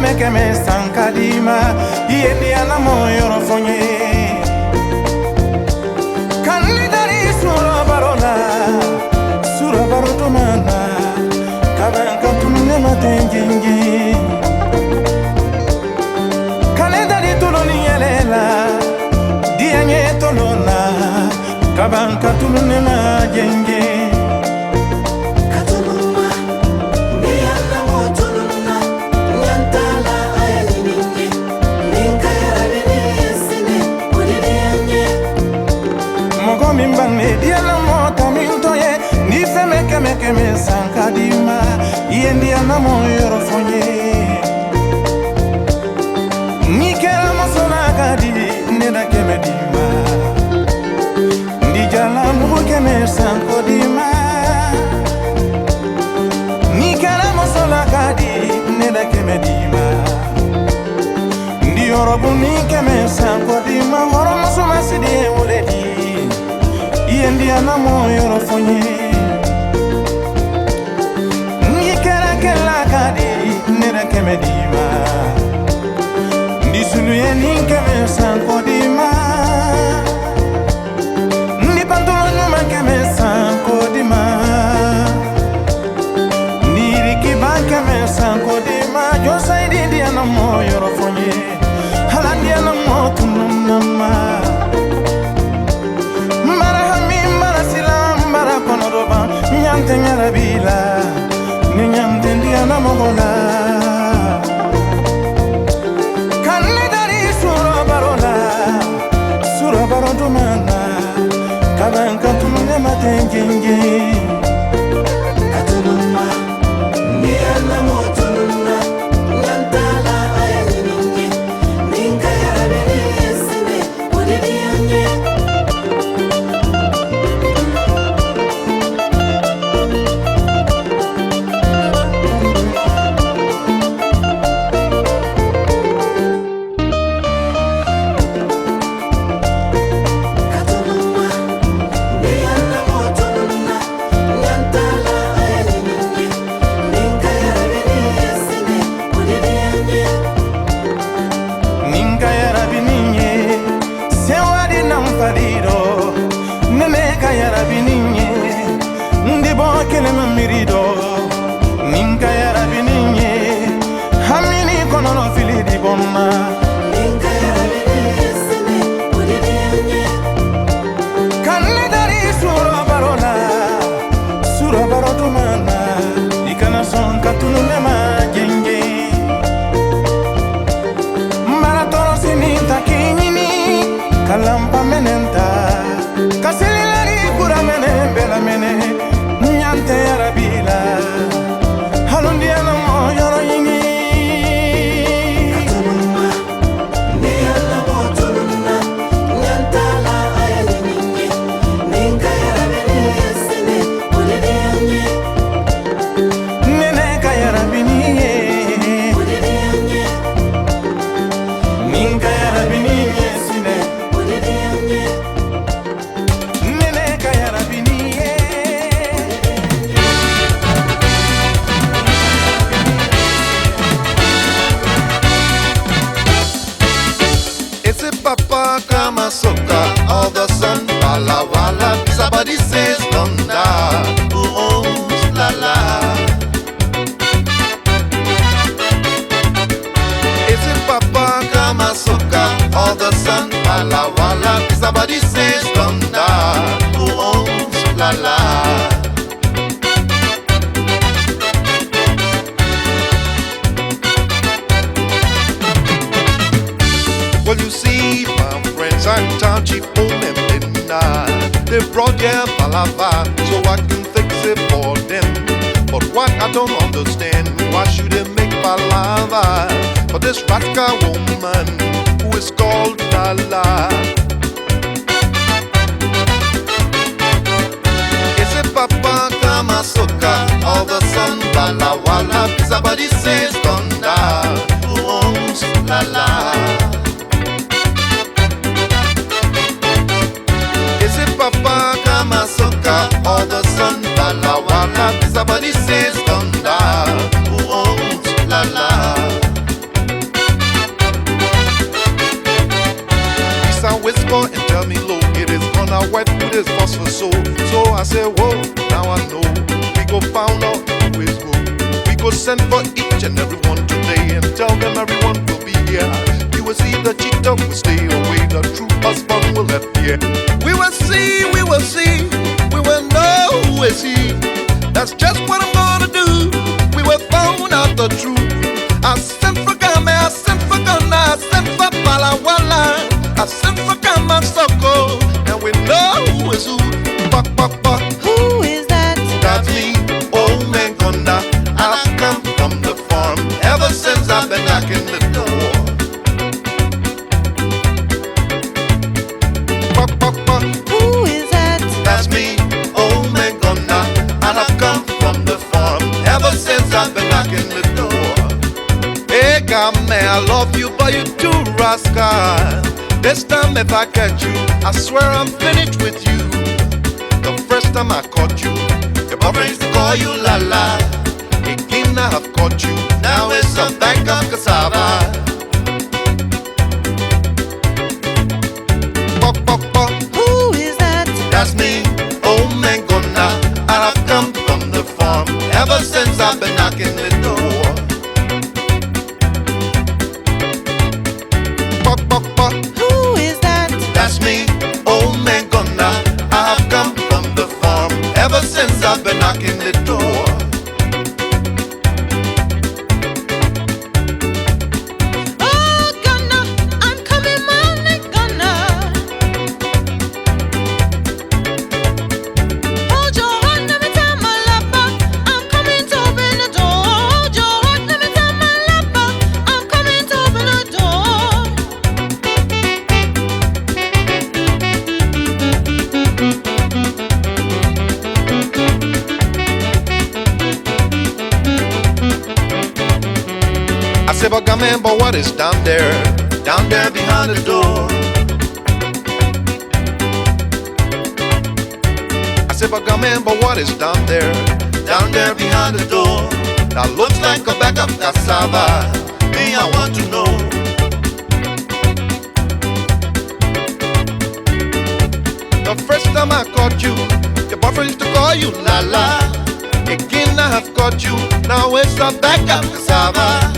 keme sankadima yendi ana moyo fonye kanidari sura baroto mana kaban katumne matengengi kanidari tuloni yelela dianye tolona kaban katumne majenge keme sankadima yendi ana moyo fonye nikela masona kadi neda keme dima ndi jala mu keme sankodima nikela masona kadi neda keme dima ndi orobu ni keme sankodima horo masoma sidi uredi yendi ana moyo fonye nera keme dima ndi sunu yeni keme sanko dima ndi pantolo nyuma keme sanko dima ndi rikiba keme sanko dima josa idi di ana moyo rofonye halandi ana motu nama mbara hami mbara silam mbara konoroba nyante nyara bila ninyamte ndiana mogola kanidari sura baroto mana kaban katumne matengenge katumma niana motunna nyantala ayaninge ninka yarabene yesine odidiyanye mirido ninka yarabininye hamini konono fili di bomma ninka yarabinye sene odidiyanye kanidari sura baroto mana ikana son katunune majenge maratoro sinita kinyini kalampa menenta kasililari kura mene bela mene nyante yarabila halundi ana moyo yini katumma ne ana botuluna nyantala ayalinge ninka yarabini yesene odidiyanye nene ka yarabini odidiyanye ninka yarabini yesene odidiyanye nene ka yarabini. Papa kama soka, all the sun wala wala. Somebody says thunder, oh la la. Is it Papa kama soka, all the sun wala wala. Somebody says thunder, oh la la. Well, you see, my friends, I'm town chief home and midnight. They brought their palava so I can fix it for them. But what I don't understand, why should they make palava for this rascal woman who is called Lala? Is it Papa Kama Soka, all the sun, Wala Wala? Somebody says thunder, who owns Lala? Papa kama soka, all the sun, wala wala. Somebody says thunder, who owns la la. for and tell me low. It is gonna wet with this phosphorus so I say whoa, now I know. We go found out who is who. We go send for each and every one today and tell them everyone will be here. You will see the cheetah will stay away, the true husband will appear. We will see, we will see, we will know who is he. That's just what I'm gonna do. We will find out the truth. I sent for Game, I sent for Ghana, I sent for Palawala, I sent for Kamasoko, and we know who is who. Who is that? That's me, old man Gonda. I've come from the farm ever since I've been knocking the door. Who is that? That's me, old man Gonda. And I've come from the farm ever since I've been knocking the door. Hey, God, man, I love you, but you too rascal. This time if I catch you, I swear I'm finished with you. The first time I caught you, your boyfriend used to call you La La. Again I have caught you, now it's a bag of cassava. Who is that? That's me, old man Gona. I have come from the farm ever since I've been knocking the door. Who is that? That's me, old man Gona. I have come from the farm ever since I've been knocking the door. Oh, Ghana, I'm coming, morning, Ghana. Hold your hand, let me tell my lover, I'm coming to open the door. Hold your hand, let me tell my lover, I'm coming to open the door. I said, but man, but what is down there behind the door? I said, but man, but what is down there behind the door? That looks like a bag of cassava. Me, I want to know. The first time I caught you, your boyfriend used to call you La La. Again I have caught you, now it's a bag of cassava.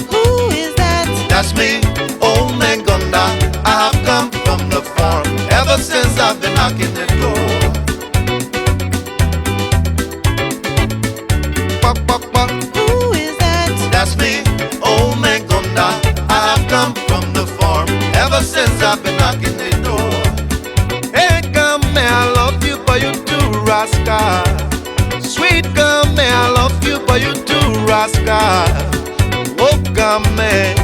Who is that? That's me, old man Gonda. I have come from the farm ever since I've been knocking the door. Who is that? That's me, old man Gonda. I have come from the farm ever since I've been knocking the door. Hey, come man, I love you, but you too rascal. Sweet come man, I love you, but you too rascal. Oh, come man,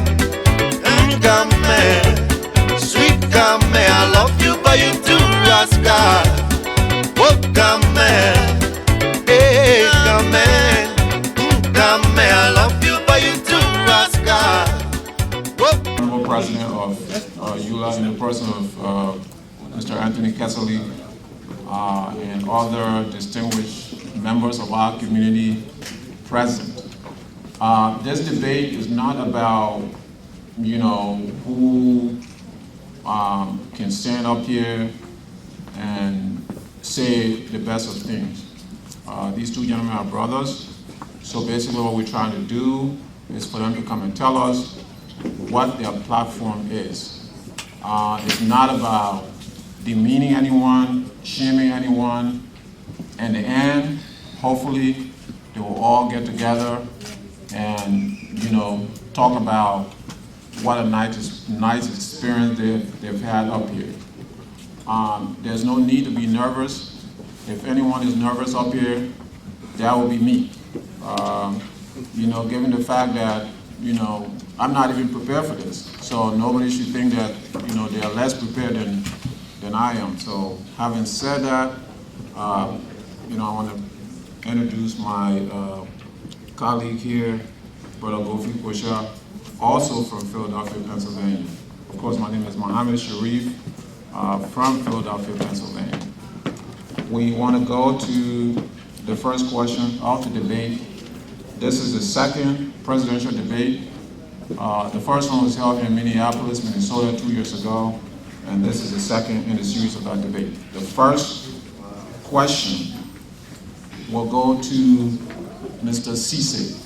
sweet come man, I love you, but you too rascal. Oh, come man, hey, come man, I love you, but you too rascal. Honorable President of EULA, in the person of Mr. Anthony Kessley and other distinguished members of our community present. This debate is not about, who can stand up here and say the best of things. These two gentlemen are brothers, so basically what we're trying to do is for them to come and tell us what their platform is. It's not about demeaning anyone, shaming anyone. In the end, hopefully, they will all get together and talk about what a nice experience they've had up here. There's no need to be nervous. If anyone is nervous up here, that will be me. Given the fact that I'm not even prepared for this, so nobody should think that they are less prepared than I am. So having said that, I want to introduce my colleague here, Brother Gofi Kosha, also from Philadelphia, Pennsylvania. Of course, my name is Mohammed Sharif from Philadelphia, Pennsylvania. We want to go to the first question of the debate. This is the second presidential debate The first one was held in Minneapolis, Minnesota 2 years ago, and this is the second in the series of that debate. The first question will go to Mr. Cisse.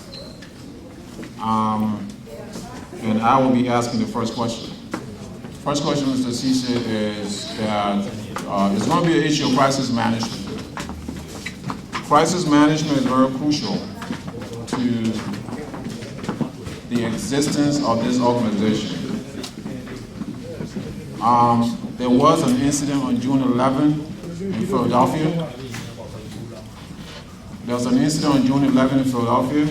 And I will be asking the first question. First question, Mr. Cisse, is that it's going to be an issue of crisis management. Crisis management is very crucial to the existence of this organization. There was an incident on June 11 in Philadelphia. There was an incident on June 11 in Philadelphia.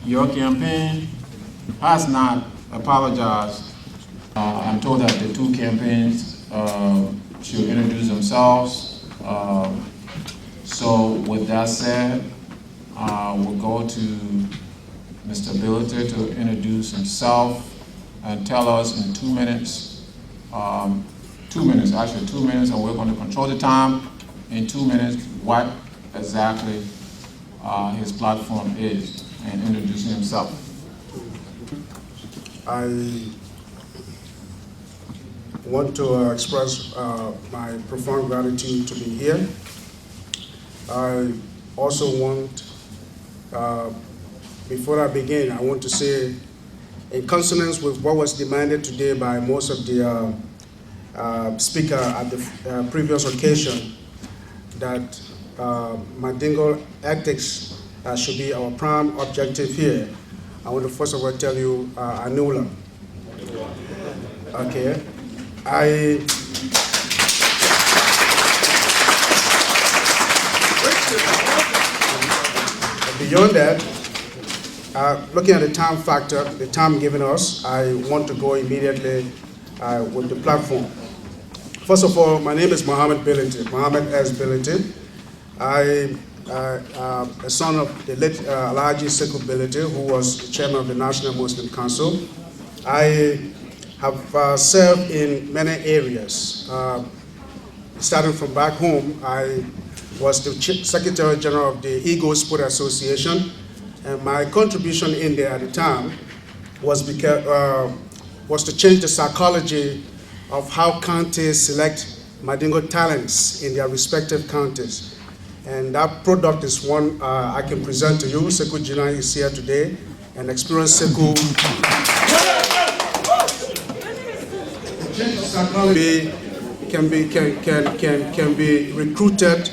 Your campaign has not apologized. I'm told that the two campaigns should introduce themselves. So with that said, we'll go to Mr. Billiter to introduce himself and tell us in 2 minutes, 2 minutes, actually 2 minutes, and we're going to control the time in 2 minutes what exactly his platform is, and introducing himself. I want to express my profound gratitude to be here. I also want, before I begin, I want to say, in consonance with what was demanded today by most of the speaker at the previous occasion, that Mandingo ethics should be our prime objective here. I want to first of all tell you, Anula. Okay. Beyond that, looking at the time factor, the time given us, I want to go immediately with the platform. First of all, my name is Mohammed Billiter, Mohammed S. Billiter. I a son of the late Alhaji Sekou Billiter, who was the chairman of the National Muslim Council. I have served in many areas. Starting from back home, I was the Secretary General of the Eagle Sport Association, and my contribution in there at the time was to change the psychology of how counties select Mandingo talents in their respective counties. And that product is one I can present to you. Sekou Jina is here today, and experienced Sekou. Psychology can be recruited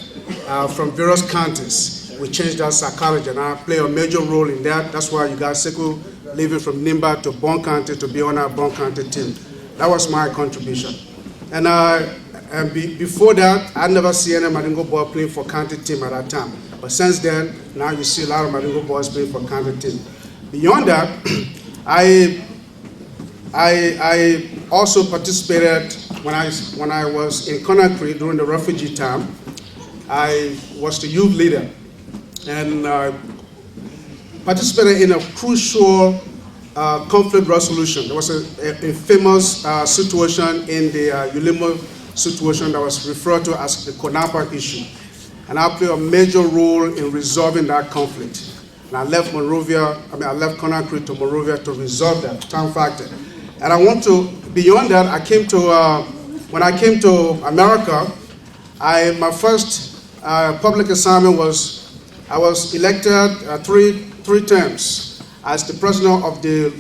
from various counties. We changed that psychology, and I play a major role in that. That's why you got Sekou leaving from Nimba to Bon County to be on our Bon County team. That was my contribution. And before that, I never see any Mandingo boy playing for county team at that time. But since then, now you see a lot of Mandingo boys playing for county team. Beyond that, I also participated when I was in Conakry during the refugee time. I was the youth leader and participated in a crucial conflict resolution. There was a famous situation in the Ulimo situation that was referred to as the Konapa issue. And I played a major role in resolving that conflict. And I left Conakry to Monrovia to resolve that time factor. And I want to, beyond that, when I came to America, my first public assignment was, I was elected three terms as the president of the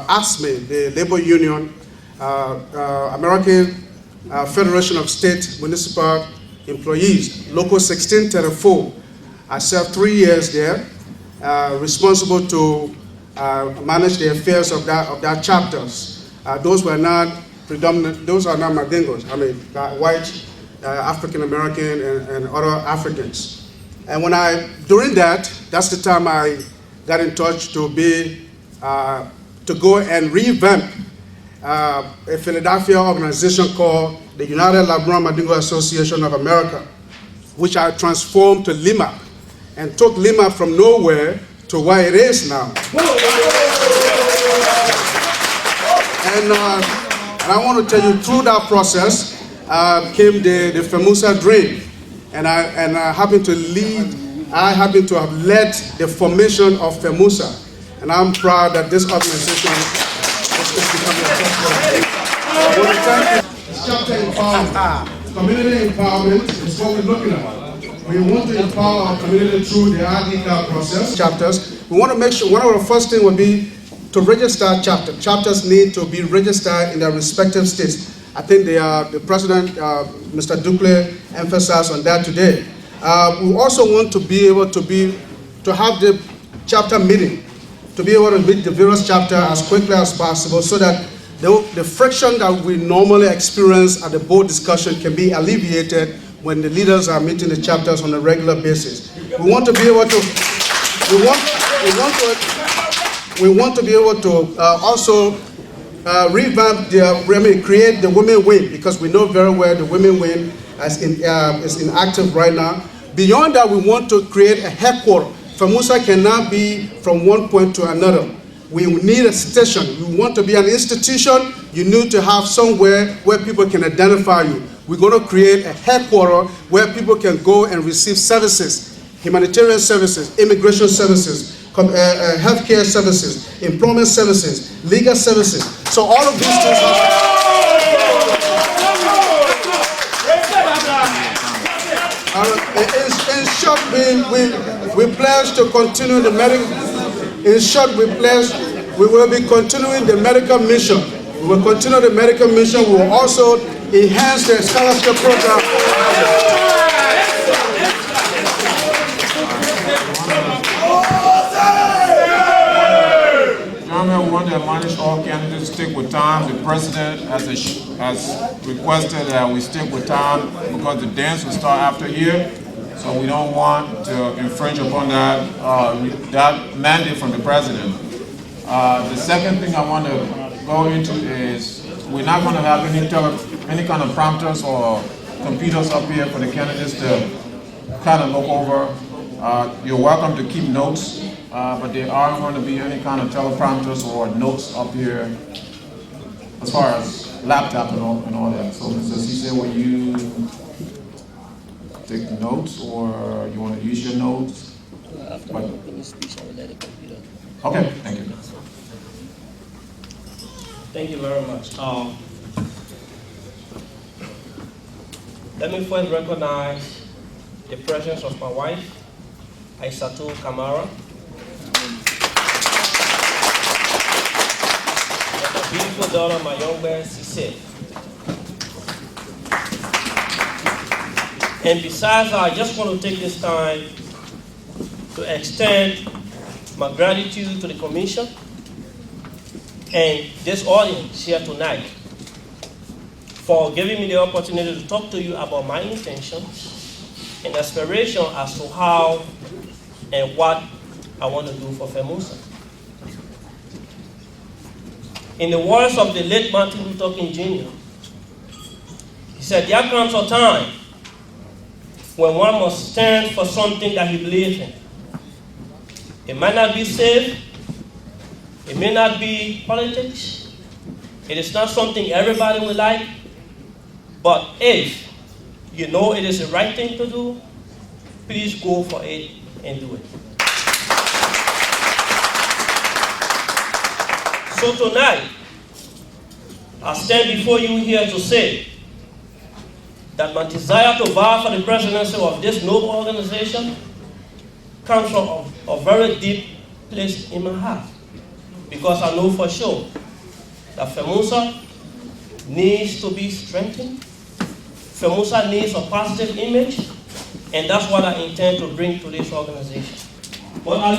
ASME, the labor union, American Federation of State Municipal Employees, Local 1634. I served 3 years there, responsible to manage the affairs of that chapters. Those were not predominant, those are not Mandingos, I mean white, African American, and other Africans. And during that's the time I got in touch to go and revamp a Philadelphia organization called the United Labrador Mandingo Association of America, which I transformed to LIMAP, and took LIMAP from nowhere to where it is now. And I want to tell you, through that process came the Felmausa dream, and I happen to have led the formation of Felmausa. and I'm proud that this organization is becoming a trustworthy. I want to thank you. It's chapter empowerment. Community empowerment is what we're looking at. We want to empower our community through the ID card process. Chapters. We want to make sure one of the first things would be to register chapters. Chapters need to be registered in their respective states. I think the President, Mr. Ducle, emphasized on that today. We also want to be able to have the chapter meeting, to be able to meet the various chapters as quickly as possible so that the friction that we normally experience at the board discussion can be alleviated when the leaders are meeting the chapters on a regular basis. We want to be able to, we want to be able to also revamp create the women wing, because we know very well the women wing is inactive right now. Beyond that, we want to create a headquarters. Felmausa cannot be from one point to another. We need a station. You want to be an institution, you need to have somewhere where people can identify you. We're going to create a headquarters where people can go and receive services, humanitarian services, immigration services, healthcare services, employment services, legal services. So all of these things in short, we pledge to continue the medical. In short, we will be continuing the medical mission. We will continue the medical mission. We will also enhance the scholarship program. Gentlemen, we want to admonish all candidates to stick with time. The President has requested that we stick with time because the dance will start after here. So we don't want to infringe upon that mandate from the President. The second thing I want to go into is we're not going to have any kind of prompters or computers up here for the candidates to kind of look over. You're welcome to keep notes, but there aren't going to be any kind of teleprompters or notes up here as far as laptop and all that. So Mr. Cisse, will you take notes or you want to use your notes? After my opening speech, I will let the computer. Okay, thank you. Thank you very much. Let me first recognize the presence of my wife, Aissatou Kamara, and my beautiful daughter, my young man, Cisse. And besides, I just want to take this time to extend my gratitude to the Commission and this audience here tonight for giving me the opportunity to talk to you about my intentions and aspiration as to how and what I want to do for Felmausa. In the words of the late Martin Luther King Jr., he said, there comes a time when one must stand for something that he believes in. It might not be safe, it may not be politics, it is not something everybody will like, but if you know it is the right thing to do, please go for it and do it. So tonight, I stand before you here to say that my desire to vie for the presidency of this noble organization comes from a very deep place in my heart. Because I know for sure that Felmausa needs to be strengthened. Felmausa needs a positive image, and that's what I intend to bring to this organization. But I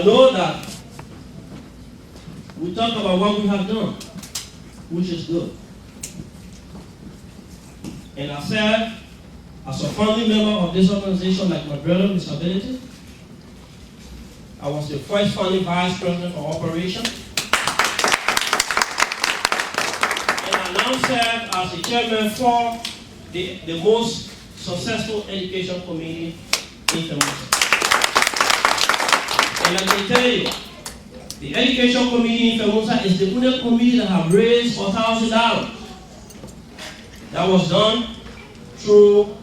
know that we talk about what we have done, which is good. And I said, as a founding member of this organization, like my brother, Mr. Benedict, I was the first founding vice president for operations. And I now serve as the chairman for the most successful education committee in Felmausa. And I can tell you, the education committee in Felmausa is the only committee that have raised $1,000. That was done through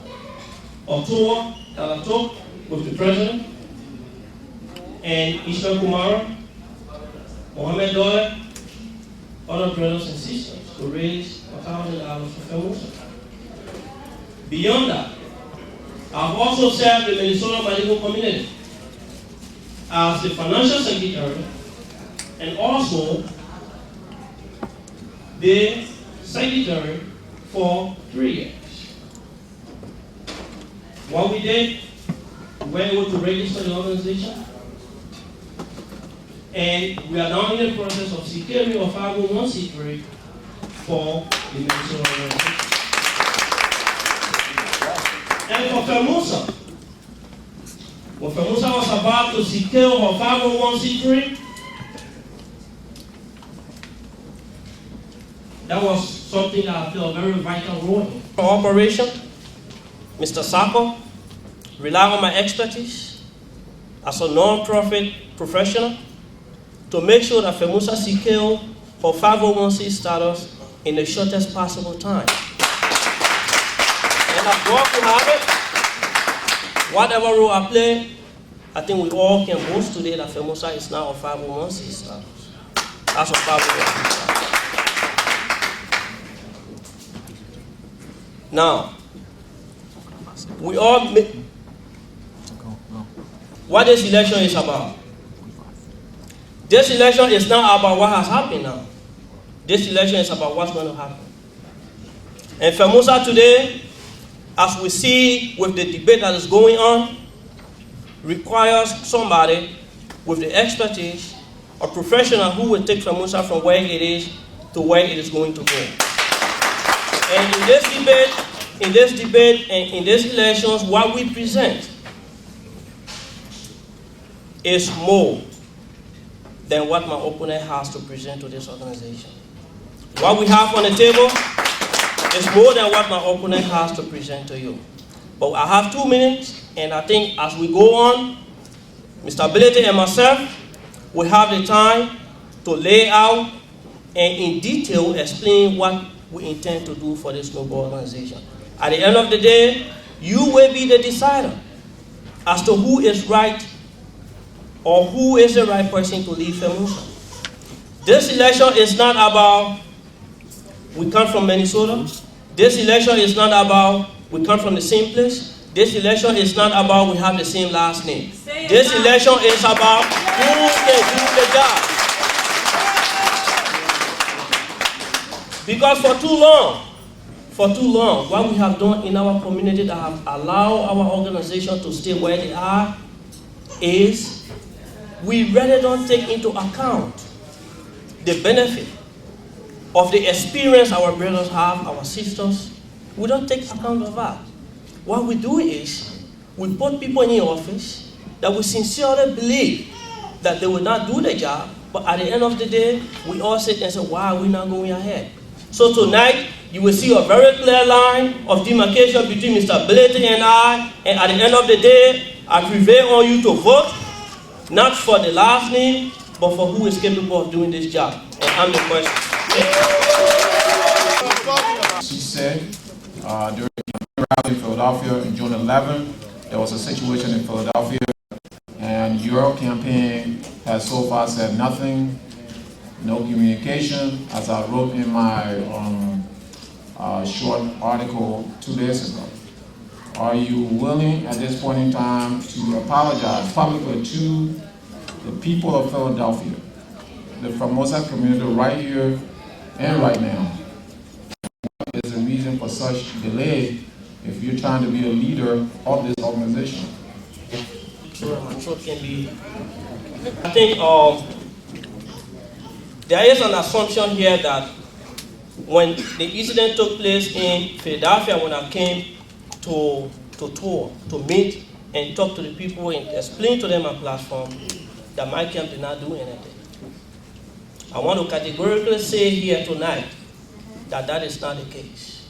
a tour that I took with the president and Ishmael Kumara, Mohammed Dole, other brothers and sisters to raise $1,000 for Felmausa. Beyond that, I've also served the Minnesota medical community as the financial secretary and also the secretary for 3 years. What we did, we were able to register the organization, and we are now in the process of securing a 501c3 for the Minnesota organization. And for Felmausa, when Felmausa was about to secure her 501c3, that was something that I feel a very vital role in. For operation, Mr. Sako relied on my expertise as a non-profit professional to make sure that Felmausa secure her 501c status in the shortest possible time. And as God will have it, whatever role I play, I think we all can boast today that Felmausa is now a 501c status. That's a 501c status. Now, we all what this election is about. This election is not about what has happened now. This election is about what's going to happen. And Felmausa today, as we see with the debate that is going on, requires somebody with the expertise, a professional who will take Felmausa from where it is to where it is going to go. And in this debate and in these elections, what we present is more than what my opponent has to present to this organization. What we have on the table is more than what my opponent has to present to you. But I have 2 minutes, and I think as we go on, Mr. Ability and myself will have the time to lay out and in detail explain what we intend to do for this noble organization. At the end of the day, you will be the decider as to who is right or who is the right person to lead Felmausa. This election is not about we come from Minnesota. This election is not about we come from the same place. This election is not about we have the same last name. This election is about who can do the job. Because for too long, what we have done in our community that have allowed our organization to stay where they are is we really don't take into account the benefit of the experience our brothers have, our sisters. We don't take account of that. What we do is we put people in the office that we sincerely believe that they will not do the job, but at the end of the day, we all sit and say, why are we not going ahead? So tonight, you will see a very clear line of demarcation between Mr. Ability and I, and at the end of the day, I prevail on you to vote, not for the last name, but for who is capable of doing this job. And I'm the question. She said during the rally in Philadelphia in June 11, there was a situation in Philadelphia, and your campaign has so far said nothing, no communication, as I wrote in my short article 2 days ago. Are you willing at this point in time to apologize publicly to the people of Philadelphia, the Felmausa community right here and right now? What is the reason for such delay if you're trying to be a leader of this organization? I think there is an assumption here that when the incident took place in Philadelphia, when I came to tour, to meet and talk to the people and explain to them my platform, that my camp did not do anything. I want to categorically say here tonight that that is not the case.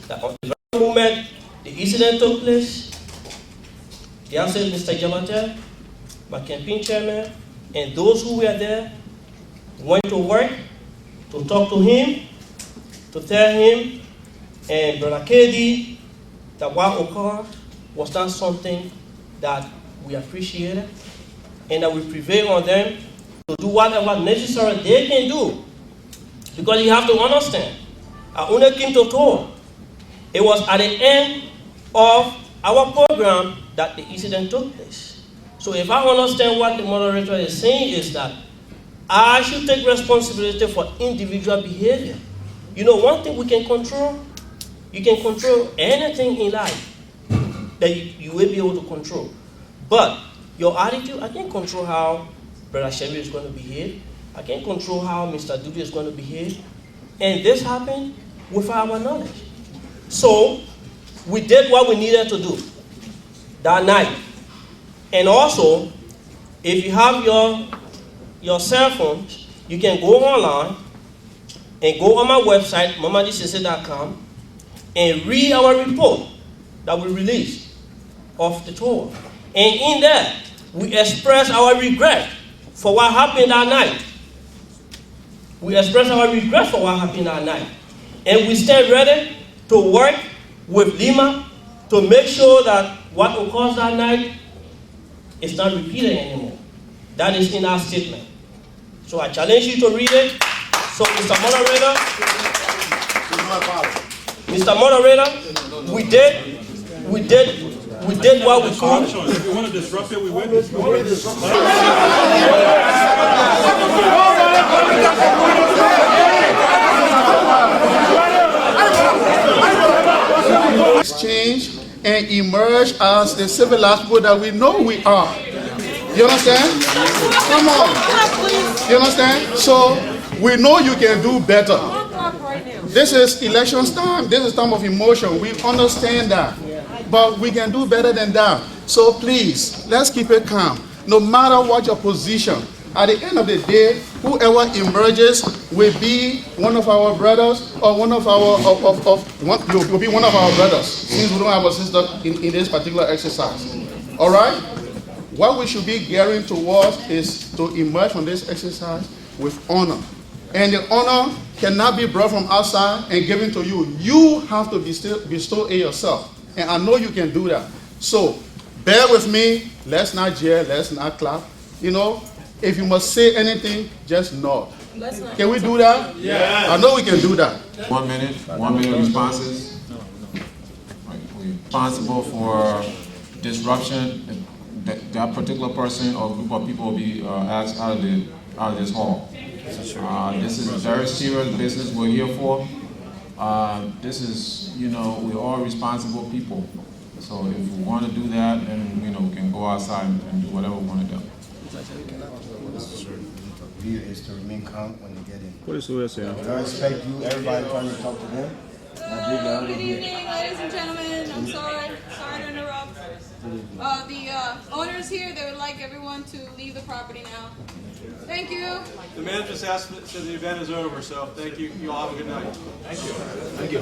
That on the very moment the incident took place, the answer is Mr. Jamatel, my campaign chairman, and those who were there went to work to talk to him, to tell him and Brother KD that what occurred was not something that we appreciated. and that we prevail on them to do whatever necessary they can do. Because you have to understand, I only came to tour. It was at the end of our program that the incident took place. So if I understand what the moderator is saying is that I should take responsibility for individual behavior. You know, one thing we can control, you can control anything in life that you will be able to control. But your attitude, I can't control how Brother Sherry is going to behave. I can't control how Mr. Duty is going to behave. And this happened without our knowledge. So we did what we needed to do that night. And also, if you have your cell phones, you can go online and go on my website, mamadisese.com, and read our report that we released of the tour. And in there, we express our regret for what happened that night. We express our regret for what happened that night. And we stand ready to work with Lima to make sure that what occurs that night is not repeated anymore. That is in our statement. So I challenge you to read it. So Mr. Moderator, we did what we could. If you want to disrupt it, we will. Exchange and emerge as the civilized people that we know we are. You understand? Come on. You understand? So we know you can do better. This is elections time. This is time of emotion. We understand that. But we can do better than that. So please, let's keep it calm. No matter what your position, at the end of the day, whoever emerges will be one of our brothers or one of our will be one of our brothers, since we don't have a sister in this particular exercise. All right? What we should be gearing towards is to emerge from this exercise with honor. And the honor cannot be brought from outside and given to you. You have to bestow it yourself. And I know you can do that. So bear with me. Let's not jeer. Let's not clap. You know, if you must say anything, just nod. Can we do that? Yeah. I know we can do that. 1 minute responses. Right. We're responsible for disruption. That particular person or group of people will be asked out of this hall. This is a very serious business we're here for. This is, you know, we're all responsible people. So if we want to do that, then, you know, we can go outside and do whatever we want to do. Is to remain calm when they get in. What is the say? I respect you, everybody trying to talk to them. Good evening, ladies and gentlemen. I'm sorry to interrupt. The owners here, they would like everyone to leave the property now. Thank you. The man just asked that the event is over, so thank you. You all have a good night. Thank you. Thank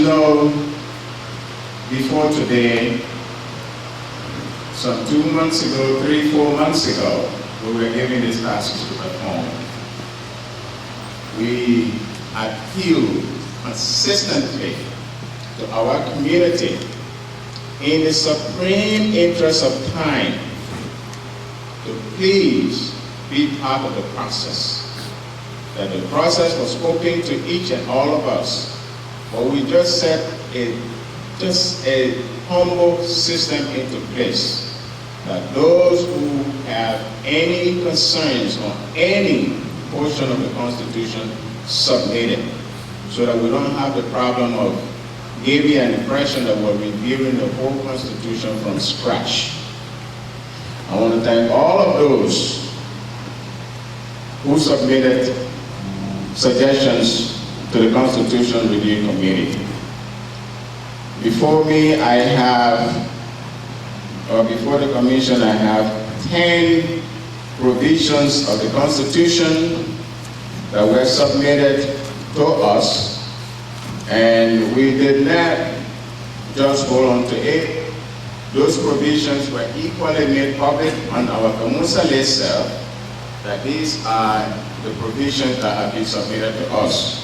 you know, before today, some 2 months ago, 3-4 months ago, we were given this task to perform. We appeal consistently to our community in the supreme interest of time to please be part of the process. That the process was open to each and all of us, but we just set a humble system into place that those who have any concerns on any portion of the Constitution submit it, so that we don't have the problem of giving an impression that we're reviewing the whole Constitution from scratch. I want to thank all of those who submitted suggestions to the Constitution Review Committee. Before me, I have, or before the Commission, I have 10 provisions of the Constitution that were submitted to us, and we did not just hold on to it. Those provisions were equally made public on our Felmausa listserv, that these are the provisions that have been submitted to us.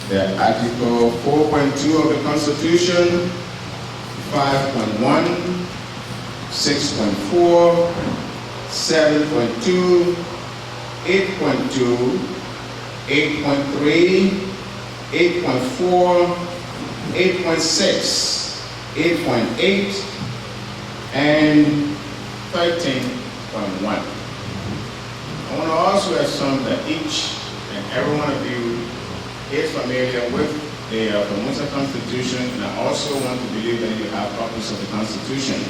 The Article 4.2 of the Constitution, 5.1, 6.4, 7.2, 8.2, 8.3, 8.4, 8.6, 8.8, and 13.1. I want to also assume that each and every one of you is familiar with the Felmausa Constitution, and I also want to believe that you have copies of the Constitution.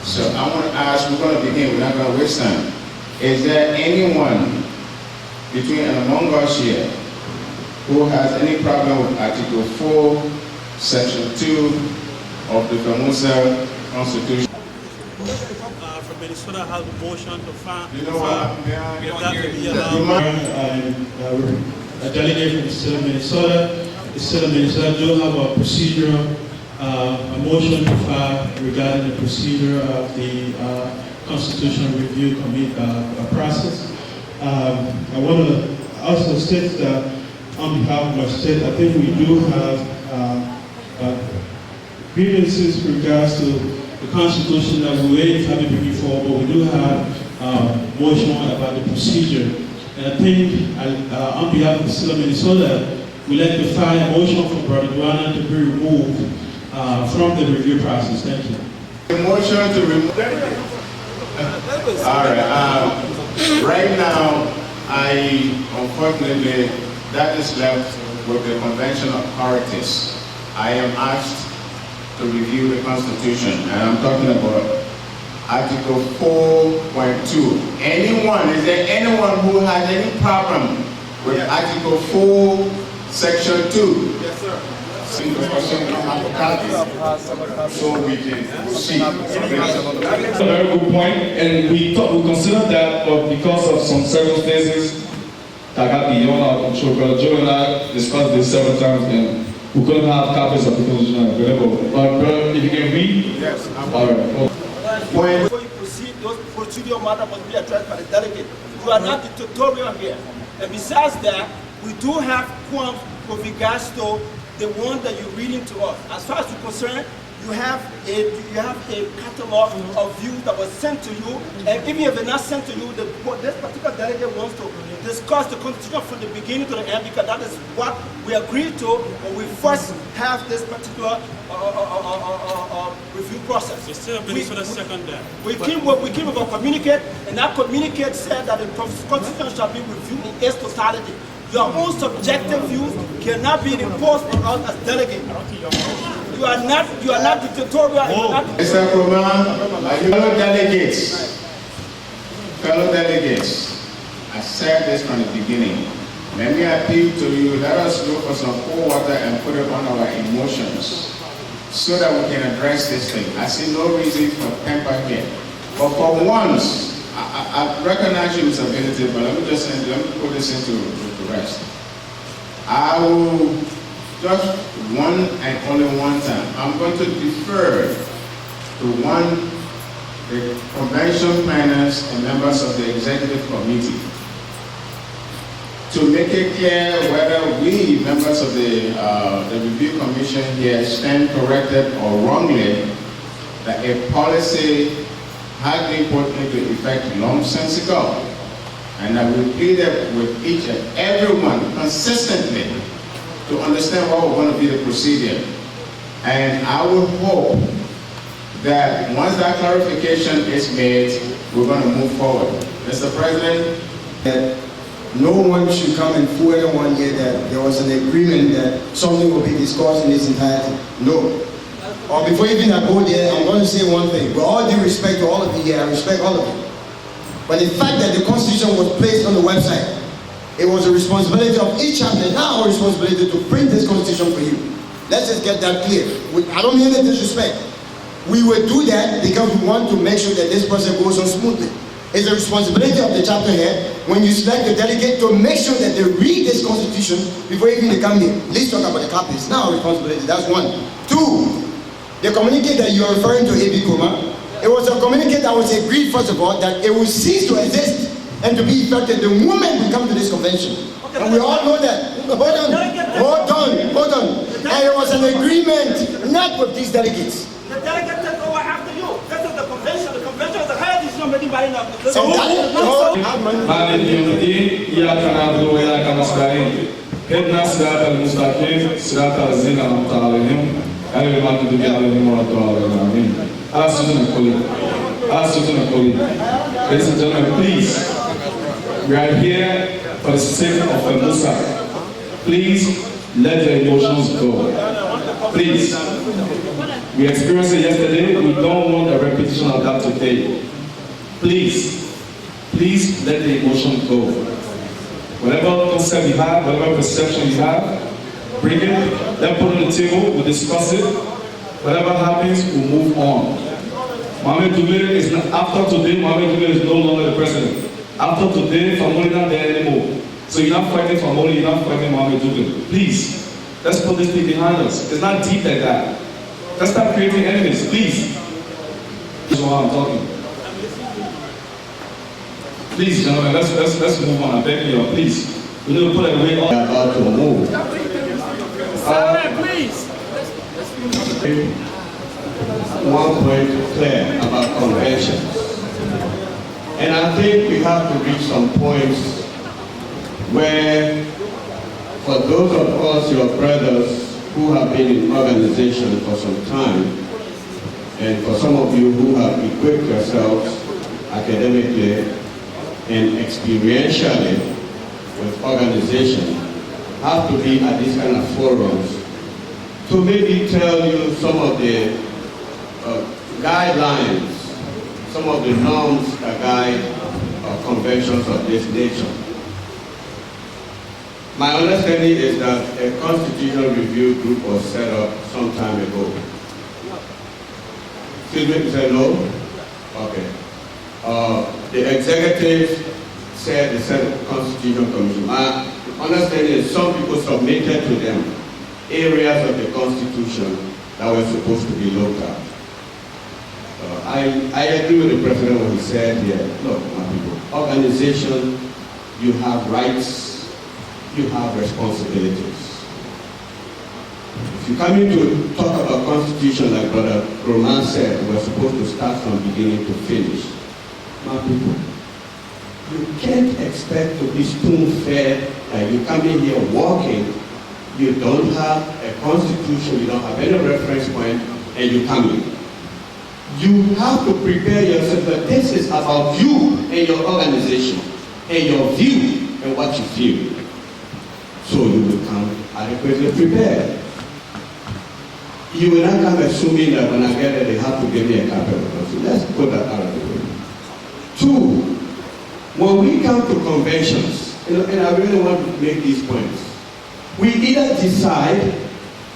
So I want to ask, we're going to begin, we're not going to waste time. Is there anyone between and among us here who has any problem with Article 4, Section 2 of the Felmausa Constitution? From Minnesota has a motion to find. You know what? A delegate from the state of Minnesota. The state of Minnesota do have a procedure, a motion to file regarding the procedure of the Constitutional Review Committee process. I want to also state that on behalf of my state, I think we do have grievances with regards to the Constitution that we waited to have it before, but we do have motion about the procedure. And I think on behalf of the state of Minnesota, we'd like to file a motion for Brother Duana to be removed from the review process. Thank you. The motion to remove. All right. Right now, unfortunately, that is left with the convention authorities. I am asked to review the Constitution, and I'm talking about Article 4.2. Is there anyone who has any problem with Article 4, Section 2? Yes, sir. So we can proceed. That's a very good point, and we consider that because of some circumstances that got beyond our control. Brother Joe and I discussed this several times, and we couldn't have copies of the Constitution available. But brother, if you can read. Yes. All right. Before you proceed, those procedural matters must be addressed by the delegate. You are not the tutorial here. And besides that, we do have qualms with regards to the one that you're reading to us. As far as you're concerned, you have a catalog of views that was sent to you, and even if they're not sent to you, this particular delegate wants to discuss the Constitution from the beginning to the end, because that is what we agreed to when we first have this particular review process. We came with a communicate, and that communicate said that the Constitution shall be reviewed in its totality. Your own subjective views cannot be imposed on us as delegates. You are not dictatorial. Mr. Kroma, fellow delegates, I said this from the beginning. Let me appeal to you, let us look for some cold water and put it on our emotions so that we can address this thing. I see no reason for temper here. But for once, I recognize your ability, but let me put this into the rest. I will just one and only one time. I'm going to defer to the convention planners and members of the executive committee to make it clear whether we, members of the review commission here, stand corrected or wrongly that a policy had been put into effect long since ago, and that we pleaded with each and everyone consistently to understand what we're going to be the procedure. And I would hope that once that clarification is made, we're going to move forward. Mr. President, that no one should come and fool anyone here that there was an agreement that something will be discussed in its entirety. No. Or before even I go there, I'm going to say one thing. With all due respect to all of you here, I respect all of you. But the fact that the Constitution was placed on the website, it was a responsibility of each chaplain, not our responsibility to print this Constitution for you. Let's just get that clear. I don't mean any disrespect. We will do that because we want to make sure that this process goes on smoothly. It's the responsibility of the chapter head, when you select the delegate, to make sure that they read this Constitution before even they come here. Let's talk about the copies. It's not our responsibility. That's one. Two, the communique that you are referring to, A.B. Kuma, it was a communique that was agreed, first of all, that it will cease to exist and to be effective the moment we come to this convention. And we all know that. Hold on. And it was an agreement, not with these delegates. The delegate take over after you. This is the convention. The convention is the head. It's not anybody else. Ladies and gentlemen, please, we are here for the sake of Felmausa. Please let the emotions go. Please. We experienced it yesterday. We don't want a repetition of that today. Please let the emotion go. Whatever concept you have, whatever perception you have, bring it, then put it on the table, we'll discuss it. Whatever happens, we'll move on. Mohamed Dube is not, after today, Mohamed Dube is no longer the president. After today, Famoli not there anymore. So you're not fighting Famoli, you're not fighting Mohamed Dube. Please, let's put this thing behind us. It's not deep like that. Let's stop creating enemies, please. That's why I'm talking. Please, gentlemen, let's move on. I beg you, please. We need to put away all about to move. Please. One point clear about conventions. And I think we have to reach some points where, for those of us, your brothers, who have been in organization for some time, and for some of you who have equipped yourselves academically and experientially with organization, have to be at these kind of forums to maybe tell you some of the guidelines, some of the norms that guide conventions of this nature. My understanding is that a constitutional review group was set up some time ago. Excuse me, you said no? Okay. The executive said they set up a constitutional commission. My understanding is some people submitted to them areas of the Constitution that were supposed to be looked at. I agree with the president when he said here, look, my people, organization, you have rights, you have responsibilities. If you come in to talk about Constitution, like Brother Roman said, we're supposed to start from beginning to finish. My people, you can't expect to be spoon-fed that you come in here walking, you don't have a Constitution, you don't have any reference point, and you come in. You have to prepare yourself that this is about you and your organization, and your view and what you feel. So you will come adequately prepared. You will not come assuming that when I get there, they have to give me a copy of the Constitution. Let's put that out of the way. Two, when we come to conventions, and I really want to make these points, we either decide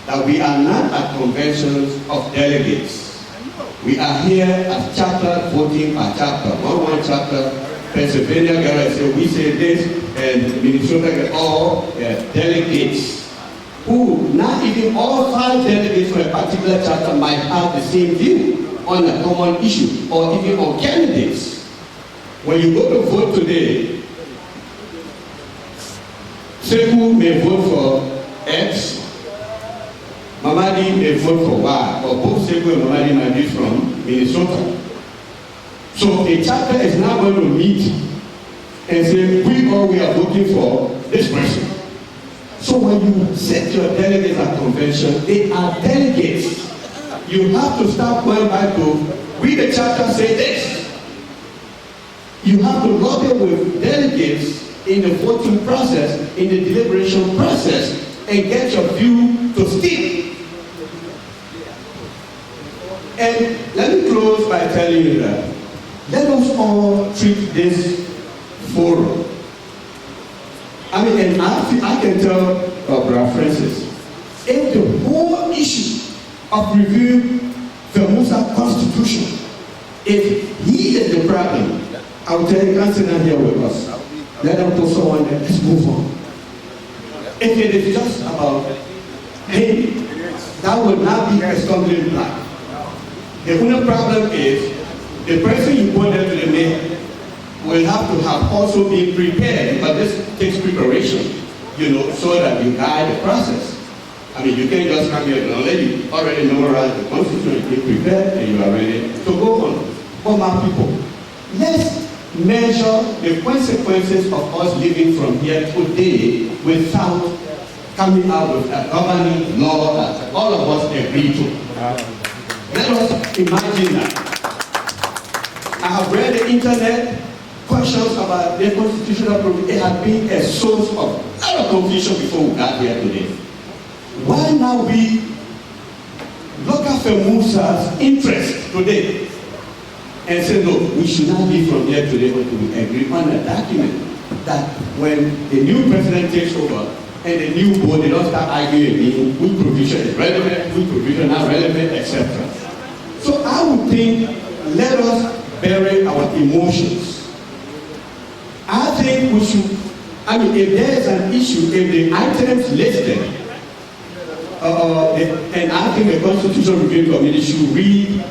that we are not at conventions of delegates. We are here as chapter voting per chapter. One chapter, Pennsylvania guys say we say this, and Minnesota get all delegates who not even all 5 delegates for a particular chapter might have the same view on a common issue or even on candidates. When you go to vote today, Sekou may vote for X, Mamadi may vote for Y, or both Sekou and Mamadi might be from Minnesota. So a chapter is now going to meet and say, we are voting for this person. So when you set your delegates at convention, they are delegates. You have to start going back to, we the chapter say this. You have to lobby with delegates in the voting process, in the deliberation process, and get your view to stick. And let me close by telling you that let us all treat this forum. I mean, and I can tell Brother Francis, if the whole issue of reviewing Felmausa Constitution, if he is the problem, I will tell you, can't sit down here with us. Let them put someone there, let's move on. If it is just about him, that would not be a stumbling block. The only problem is the person you put there to the mayor will have to have also been prepared, but this takes preparation, so that you guide the process. I mean, you can't just come here and let you already memorize the Constitution, be prepared, and you are ready to go on. But my people, let's measure the consequences of us living from here today without coming out with a governing law that all of us agree to. Let us imagine that. I have read the internet, questions about the constitutional provision. It has been a source of a lot of confusion before we got here today. Why now we look at Felmausa's interest today and say, no, we should not leave from here today until we agree on a document that when the new president takes over and the new board, they don't start arguing which provision is relevant, which provision is not relevant, etc. So I would think, let us bury our emotions. I think we should, if there is an issue, if the items listed, and I think the Constitutional Review Committee should read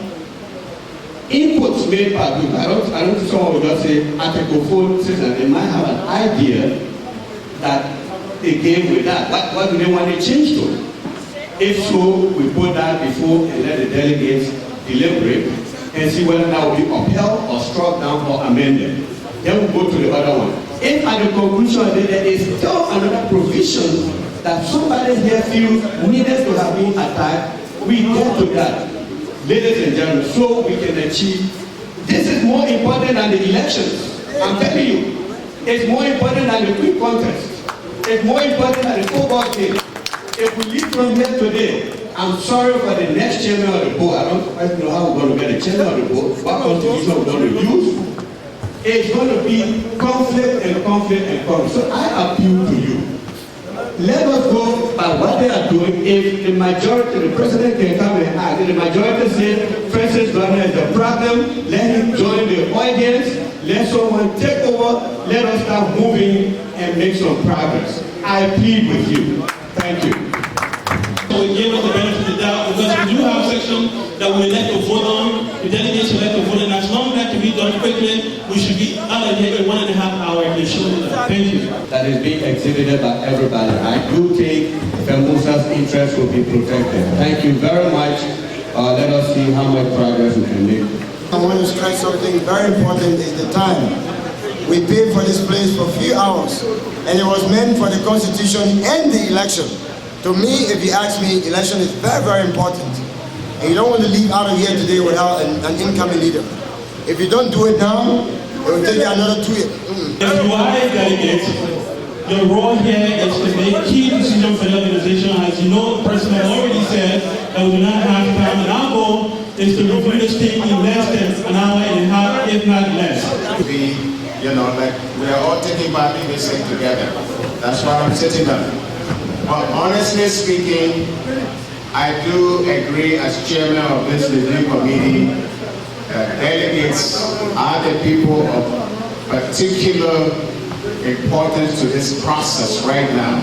inputs made by groups. I don't think someone will just say Article 4 says that they might have an idea that they gave with that. What do they want to change to? If so, we put that before and let the delegates deliberate and see whether that will be upheld or struck down or amended. Then we'll go to the other one. If at the conclusion of the day there is still another provision that somebody here feels needed to have been attacked, we get to that. Ladies and gentlemen, so we can achieve. This is more important than the elections. I'm telling you, it's more important than the quick contest. It's more important than the football game. If we leave from here today, I'm sorry for the next chairman of the board. I don't quite know how we're going to get a chairman of the board. What constitution we're going to use? It's going to be conflict and conflict and conflict. So I appeal to you. Let us go by what they are doing. If the majority, the president can come and act, if the majority says Francis Garner is the problem, let him join the audience, let someone take over, let us start moving and make some progress. I plead with you. Thank you. We give us the benefit of the doubt because we do have a section that we elect to vote on, the delegates elect to vote on. As long as that can be done quickly, we should be out of here in 1.5 hours and show that. Thank you. That is being exhibited by everybody. I do think Felmausa's interest will be protected. Thank you very much. Let us see how much progress we can make. I want to stress something very important is the time. We paid for this place for a few hours, and it was meant for the Constitution and the election. To me, if you ask me, election is very, very important. And you don't want to leave out of here today without an incoming leader. If you don't do it now, it will take you another 2 years. If you are a delegate, your role here is to make key decisions for the organization. As you know, the president already said that we do not have time, and our goal is to review this thing in less than an hour and a half, if not less. We are all taking part in this thing together. That's why I'm sitting up. But honestly speaking, I do agree as chairman of this review committee that delegates are the people of particular importance to this process right now.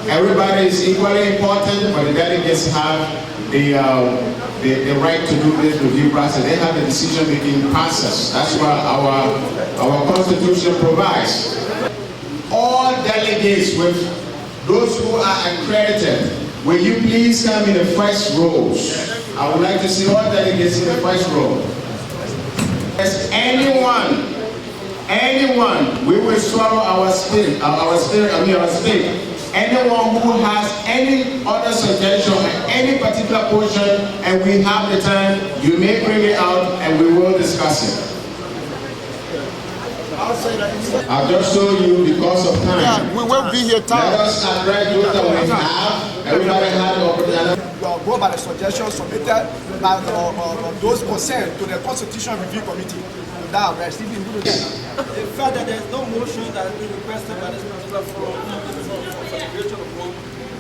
Everybody is equally important, but the delegates have the right to do this review process. They have the decision-making process. That's what our Constitution provides. All delegates, with those who are accredited, will you please come in the first rows? I would like to see all delegates in the first row. As anyone, we will swallow our spirit. Anyone who has any other suggestion in any particular portion, and we have the time, you may bring it out and we will discuss it. I've just told you because of time. Yeah, we will be here time. Let us address those that we have. Everybody had the opportunity. Go by the suggestions submitted by those concerned to the Constitution Review Committee. That arrest, even do the fact that there is no motion that has been requested by this particular forum for celebration of one.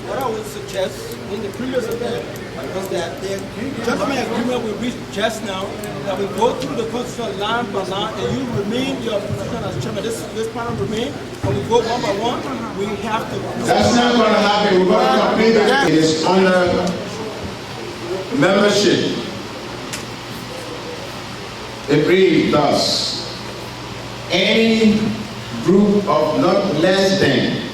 What I would suggest in the previous event was that the gentleman agreement we reached just now, that we go through the Constitution line by line, and you remain your position as chairman. This panel remain, and we go one by one. We have to. That's not going to happen. We're going to complete it. It is under membership. It reads thus: any group of not less than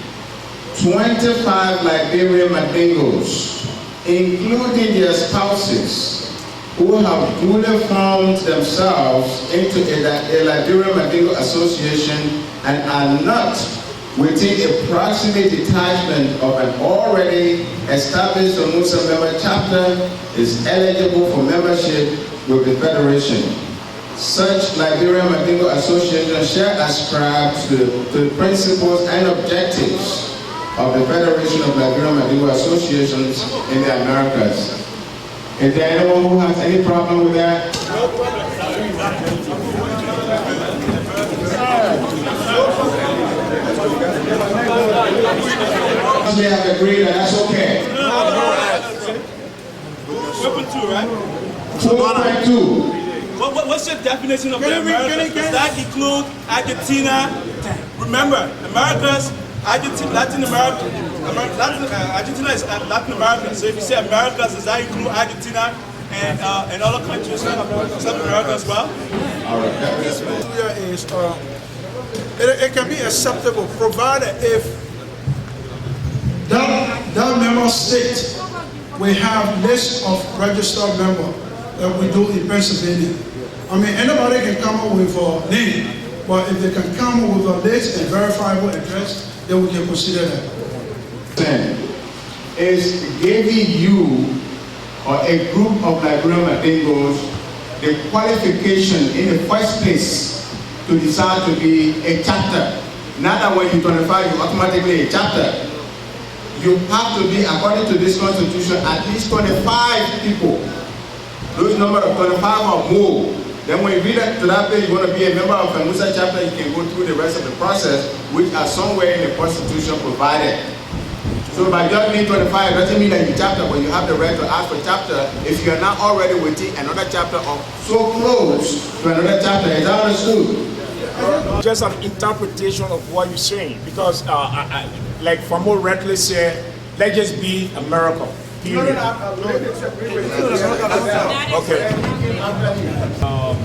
25 Liberian Mandingos, including their spouses, who have duly formed themselves into a Liberian Mandingo Association and are not within a proximate detachment of an already established Felmausa member chapter, is eligible for membership with the Federation. Such Liberian Mandingo Association shall ascribe to the principles and objectives of the Federation of Liberian Mandingo Associations in the Americas. Is there anyone who has any problem with that? No problem. They have agreed that that's okay. Weapon 2, right? 4.2. What's your definition of the Americas? Does that include Argentina? Remember, Americas, Latin America. Argentina is Latin America. So if you say Americas, does that include Argentina and other countries, South America as well? All right. It can be acceptable, provided if that member state we have list of registered members that we do in Pennsylvania. I mean, anybody can come up with a name, but if they can come up with a list and verifiable address, then we can consider that. Is giving you or a group of Liberian Mandingos the qualification in the first place to decide to be a chapter. Not that when you're 25, you're automatically a chapter. You have to be, according to this constitution, at least 25 people. Those number of 25 or more. Then when you read it to that page, you want to be a member of a Felmausa chapter, you can go through the rest of the process, which are somewhere in the constitution provided. So by just being 25, it doesn't mean that you're chapter, but you have the right to ask for chapter if you're not already within another chapter or so close to another chapter. Is that understood? Just an interpretation of what you're saying, because like Famo rightly said, let's just be a miracle. Period. Okay.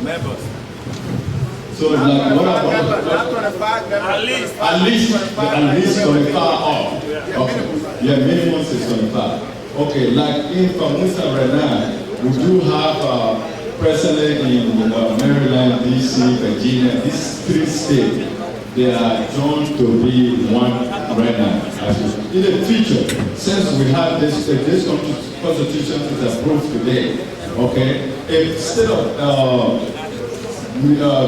Members. So like what about at least 25 off. Okay. Yeah, minimum is 25. Okay, like in Felmausa right now, we do have president in Maryland, DC, Virginia, these 3 states. They are joined to be one right now. In the future, since we have this constitution is approved today, okay, instead of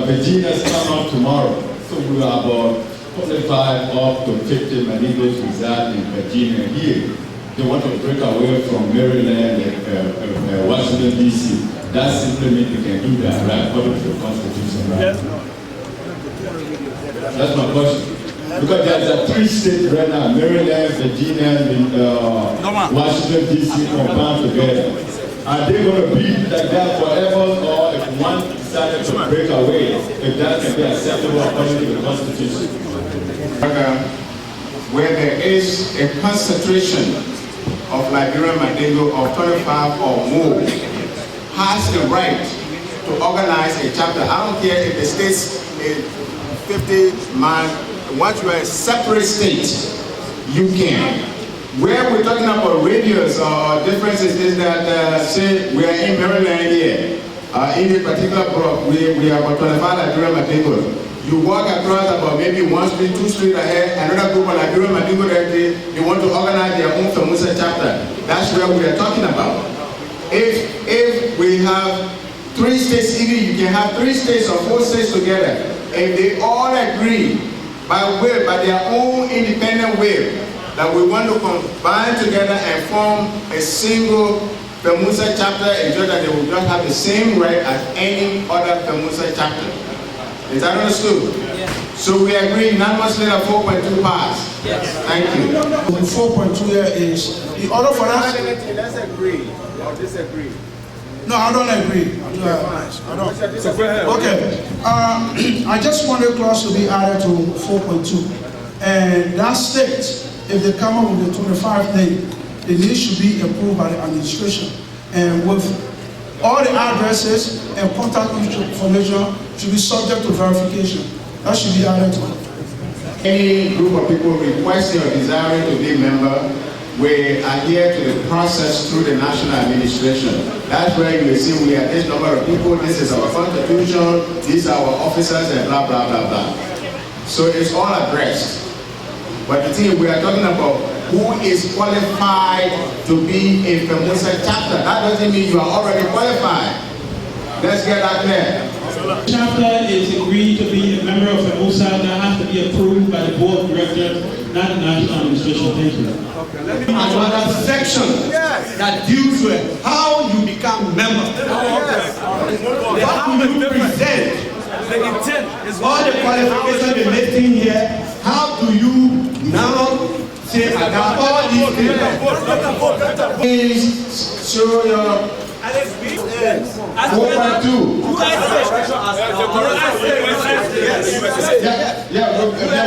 Virginia's come out tomorrow, so we are about 45 up to 50 Mandingos reside in Virginia here. They want to break away from Maryland and Washington, D.C. That simply means they can do that, right, according to the Constitution, right? Yes. That's my question. Because there's a 3 states right now, Maryland, Virginia, and Washington, D.C. combined together. Are they going to be like that forever, or if one decided to break away, if that can be acceptable according to the Constitution? where there is a concentration of Liberian Mandingo of 25 or more has the right to organize a chapter. I don't care if the state's a 50-man, once you are a separate state, you can. Where we're talking about radius or differences is that, say, we are in Maryland here. In this particular block, we have about 25 Liberian Mandingos. You walk across about maybe 1 street, 2 streets ahead, another group of Liberian Mandingo that they want to organize their own Felmausa chapter. That's where we are talking about. If we have 3 states, either you can have 3 states or 4 states together, and they all agree by their own independent will that we want to combine together and form a single Felmausa chapter, ensure that they will just have the same right as any other Felmausa chapter. Is that understood? Yes. So we agree unanimously that 4.2 pass. Yes. Thank you. The 4.2 here is in order for us. Let's agree or disagree. No, I don't agree. I don't. So go ahead. Okay. I just want a clause to be added to 4.2, and that states if they come up with the 25 day, the need should be approved by the administration, and with all the addresses and contact information should be subject to verification. That should be added to it. Any group of people requesting or desiring to be a member, we adhere to the process through the national administration. That's where you will see we are this number of people, this is our constitution, these are our officers, and blah, blah, blah, blah. So it's all addressed. But the thing we are talking about, who is qualified to be a Felmausa chapter? That doesn't mean you are already qualified. Let's get that clear. Chapter is agreed to be a member of Felmausa that has to be approved by the board of directors, not the national administration. Thank you. Another section that deals with how you become member. How do you present the intent is all the qualifications you're listing here. How do you now say I got all these things? Please show your 4.2. Yeah,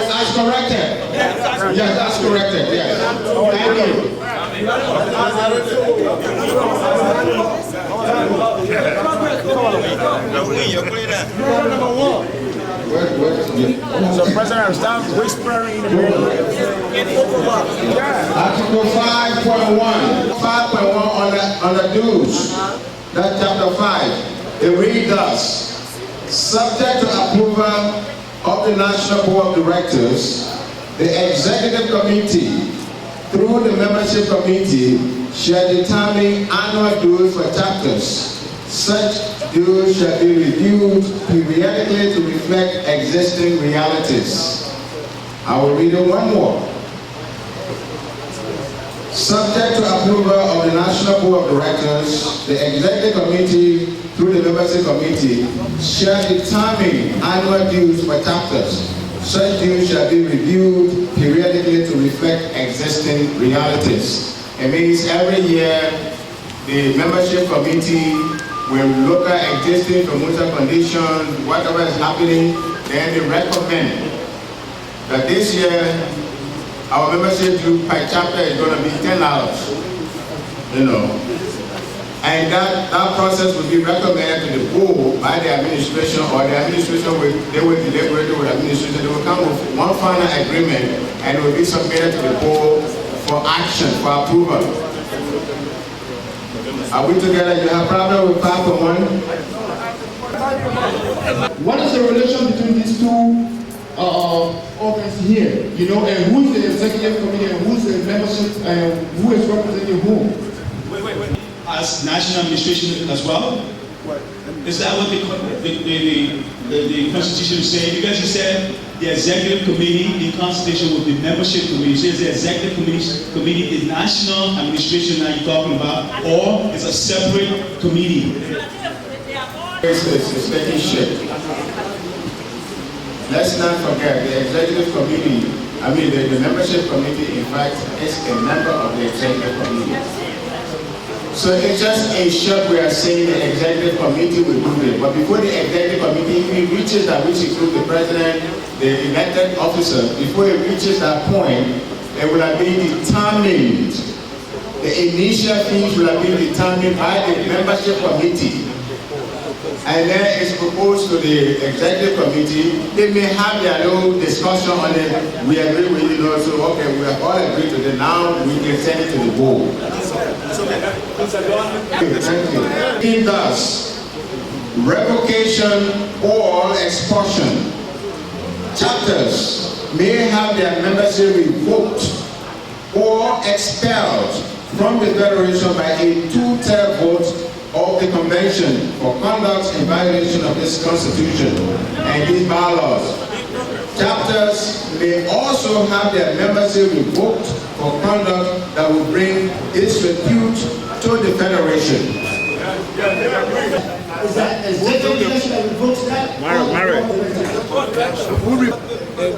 that's corrected. Yeah, that's corrected. Yeah. Thank you. So, President, stop whispering. Article 5.1. 5.1 on the dues. That's chapter 5. It reads thus: subject to approval of the National Board of Directors, the Executive Committee, through the Membership Committee, shall determine annual dues for chapters. Such dues shall be reviewed periodically to reflect existing realities. I will read it one more. Subject to approval of the National Board of Directors, the Executive Committee, through the Membership Committee, shall determine annual dues for chapters. Such dues shall be reviewed periodically to reflect existing realities. It means every year the Membership Committee will look at existing promoter conditions, whatever is happening, then they recommend that this year our membership due per chapter is going to be $10, and that process will be recommended to the board by the administration, or the administration will deliberate with administration. They will come with one final agreement and it will be submitted to the board for action, for approval. Are we together? You have a problem with 5.1? What is the relation between these two organs here? And who's the executive committee and who's the membership and who is representing whom? Wait. As national administration as well? Is that what the Constitution is saying? Because you said the executive committee in Constitution with the membership committee. It says the executive committee is national administration that you're talking about, or it's a separate committee. It's taking shape. Let's not forget the executive committee, the membership committee, in fact, is a member of the executive committee. So it's just a short we are saying the executive committee will do it. But before the executive committee even reaches that, which includes the president, the elected officer, before it reaches that point, it will have been determined. The initial things will have been determined by the membership committee. And then it's proposed to the executive committee. They may have their own discussion on it. We agree with it also. Okay, we have all agreed to it. Now we can send it to the board. Thank you. Thus, revocation or expulsion. Chapters may have their membership revoked or expelled from the federation by a 2/3 vote of the convention for conduct in violation of this constitution and these bylaws. Chapters may also have their membership revoked for conduct that will bring disrepute to the federation. Is that revokes that?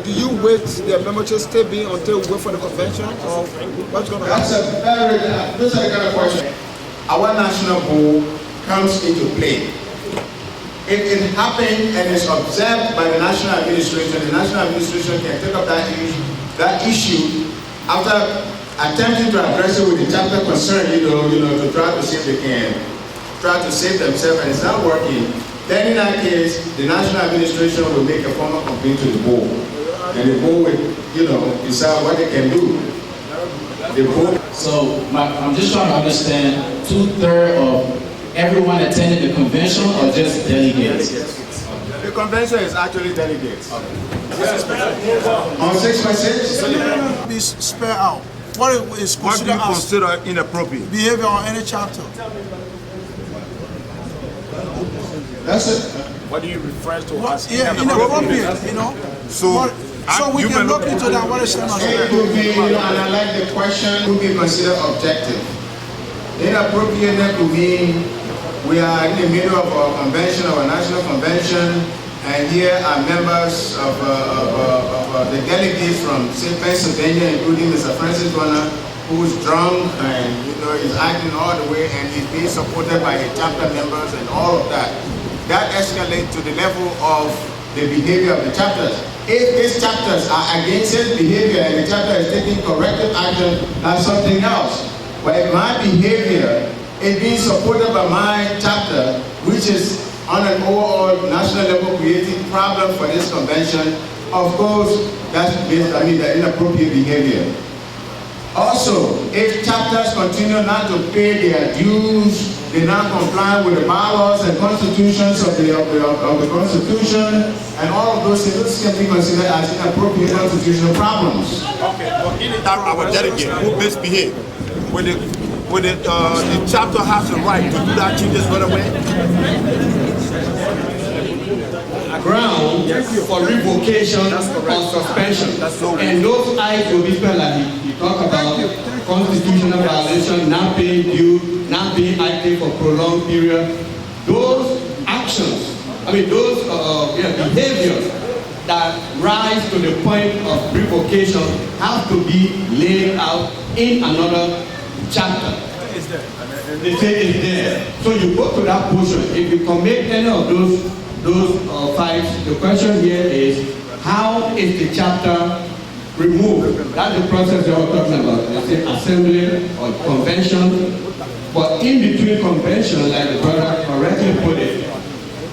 Do you wait the membership stay being until we wait for the convention, or what's going to happen? That's a kind of question. Our national board comes into play. If it happened and is observed by the national administration can take up that issue after attempting to address it with the chapter concerned, to try to see if they can try to save themselves, and it's not working. Then in that case, the national administration will make a formal complaint to the board, and the board will, decide what they can do. So I'm just trying to understand, 2/3 of everyone attended the convention or just delegates? The convention is actually delegates. On 6.6? Be spelled out. What is considered inappropriate behavior on any chapter? That's it. What do you refer to as inappropriate, So we can look into that. What is it could be, and I like the question, could be considered objective. Inappropriate could mean we are in the middle of a convention, of a national convention, and here are members of the delegates from, say, Pennsylvania, including Mr. Francis Warner, who's drunk and is acting all the way, and is being supported by the chapter members and all of that. That escalates to the level of the behavior of the chapters. If these chapters are against his behavior and the chapter is taking corrective action, that's something else. But if my behavior is being supported by my chapter, which is on an overall national level creating problem for this convention, of course, that's the inappropriate behavior. Also, if chapters continue not to pay their dues, they not comply with the bylaws and constitutions of the Constitution, and all of those things, those can be considered as inappropriate constitutional problems. Okay, well, anytime our delegate who misbehave, will the chapter has the right to do that changes right away? Ground for revocation or suspension. And those acts will be spelled like you talk about constitutional violation, not paying due, not being active for prolonged period. Those actions, those behaviors that rise to the point of revocation have to be laid out in another chapter. They say it's there. So you go to that portion. If you commit any of those fights, the question here is, how is the chapter removed? That's the process you're talking about. Let's say assembly or convention. But in between convention, like the brother correctly put it,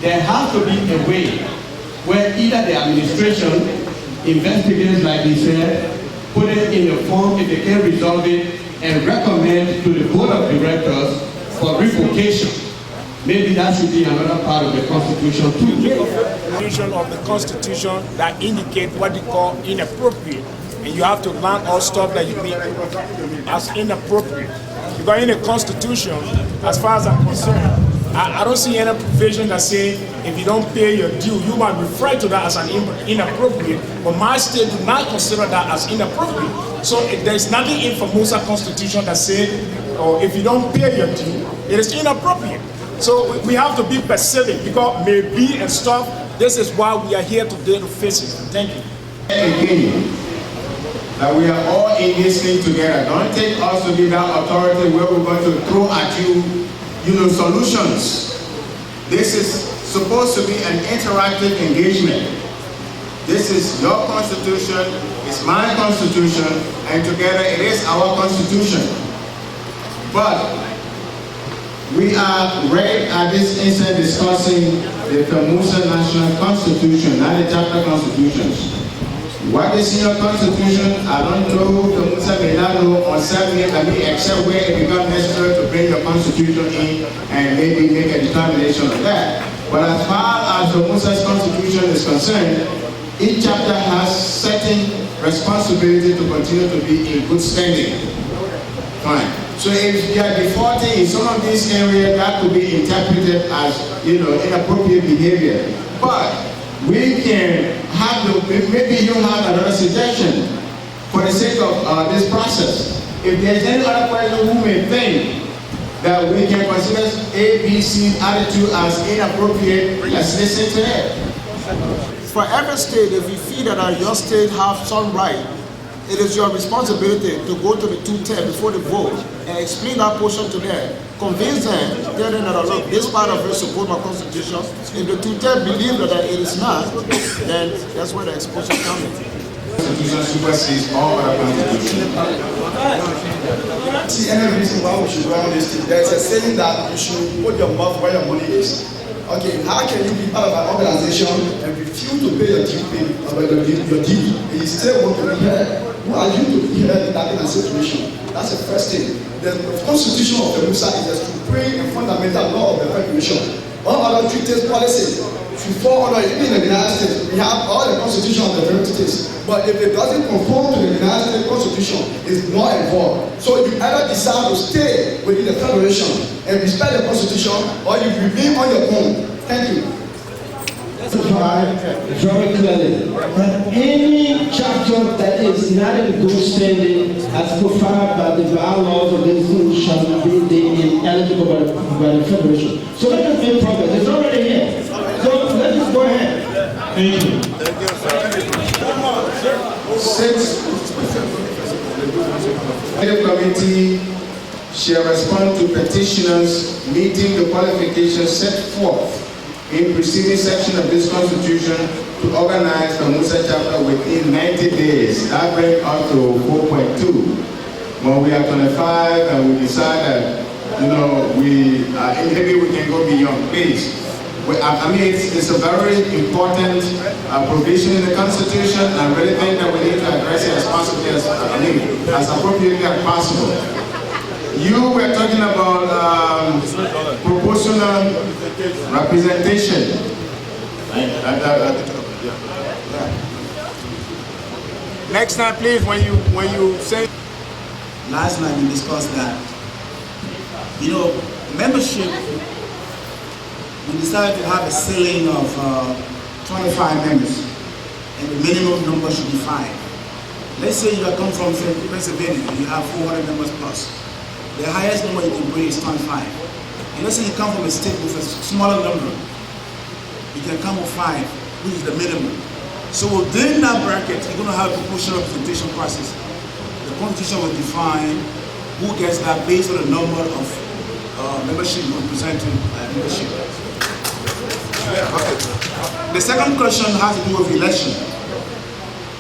there has to be a way where either the administration investigates, like he said, put it in a form if they can resolve it, and recommend to the board of directors for revocation. Maybe that should be another part of the Constitution too. Provision of the Constitution that indicate what they call inappropriate, and you have to learn all stuff that you mean as inappropriate. Because in the Constitution, as far as I'm concerned, I don't see any provision that say if you don't pay your due, you might refer to that as an inappropriate, but my state do not consider that as inappropriate. So there's nothing in Felmausa Constitution that says, if you don't pay your due, it is inappropriate. So we have to be specific because maybe and stuff, this is why we are here today to face it. Thank you. Again, that we are all in this thing together. Don't take us to be that authority where we're going to throw at you, solutions. This is supposed to be an interactive engagement. This is your constitution. It's my constitution, and together it is our constitution. But we are right at this instant discussing the Felmausa National Constitution, not the chapter constitutions. What is in your constitution, I don't know, Felmausa may not know, or certainly can be except where it becomes necessary to bring your constitution in and maybe make a determination on that. But as far as Felmausa's constitution is concerned, each chapter has certain responsibility to continue to be in good standing. Fine. So if you are defaulting in some of these areas, that could be interpreted as, inappropriate behavior. But we can have maybe you have another suggestion for the sake of this process. If there's any other person who may think that we can consider A, B, C attitude as inappropriate, let's listen to it. For every state, if you feel that your state have some right, it is your responsibility to go to the two-tier before the vote and explain that portion to them. Convince them, tell them that, look, this part of it support my constitution. If the two-tier believe that it is not, then that's where the exposure comes in. Constitution supersedes all other constitutions. See any reason why we should run this thing? There is a saying that you should put your mouth where your money is. Okay, how can you be part of an organization and refuse to pay your due and you still want to be here? Who are you to be here in that kind of situation? That's the first thing. The constitution of Felmausa is a supreme and fundamental law of the Federation. All other treaties, policies, should fall under, even in the United States, we have all the constitution of the United States. But if it doesn't conform to the United States Constitution, it's not involved. So you either decide to stay within the Federation and respect the Constitution, or you remain on your own. Thank you. Very clearly that any chapter that is not in good standing as provided by the bylaws of this group shall be ineligible by the Federation. So let us make progress. It's already here. So let us go ahead. Thank you. Since the committee shall respond to petitioners meeting the qualifications set forth in preceding section of this constitution to organize the Felmausa chapter within 90 days. That brings us to 4.2. When we are 25 and we decide that, maybe we can go beyond, please. It's a very important provision in the Constitution, and I really think that we need to address it as possibly as appropriately as possible. You were talking about proportional representation. Next time, please, when you say. Last night we discussed that. Membership. We decided to have a ceiling of 25 members, and the minimum number should be 5. Let's say you come from Pennsylvania, you have 400 members plus. The highest number you can bring is 25. And let's say you come from a state with a smaller number, you can come with 5, which is the minimum. So within that bracket, you're going to have a proportional representation process. The Constitution will define who gets that based on the number of membership representing membership. The second question has to do with election.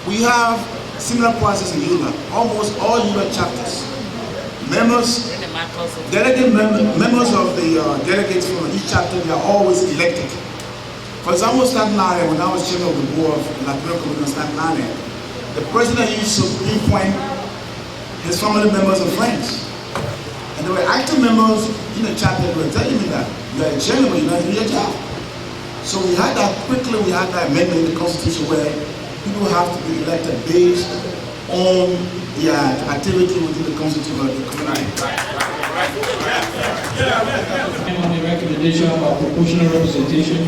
We have similar process in ULA. Almost all ULA chapters, members of the delegates from each chapter, they are always elected. For example, Staten Island, when I was chairman of the board of the Latino Community of Staten Island, the president used to pinpoint his family members and friends. And there were active members in the chapter who were telling me that you are a chairman, but you're not doing your job. So we had that amendment in the Constitution where people have to be elected based on their activity within the Constitution of the community. On the recommendation about proportional representation,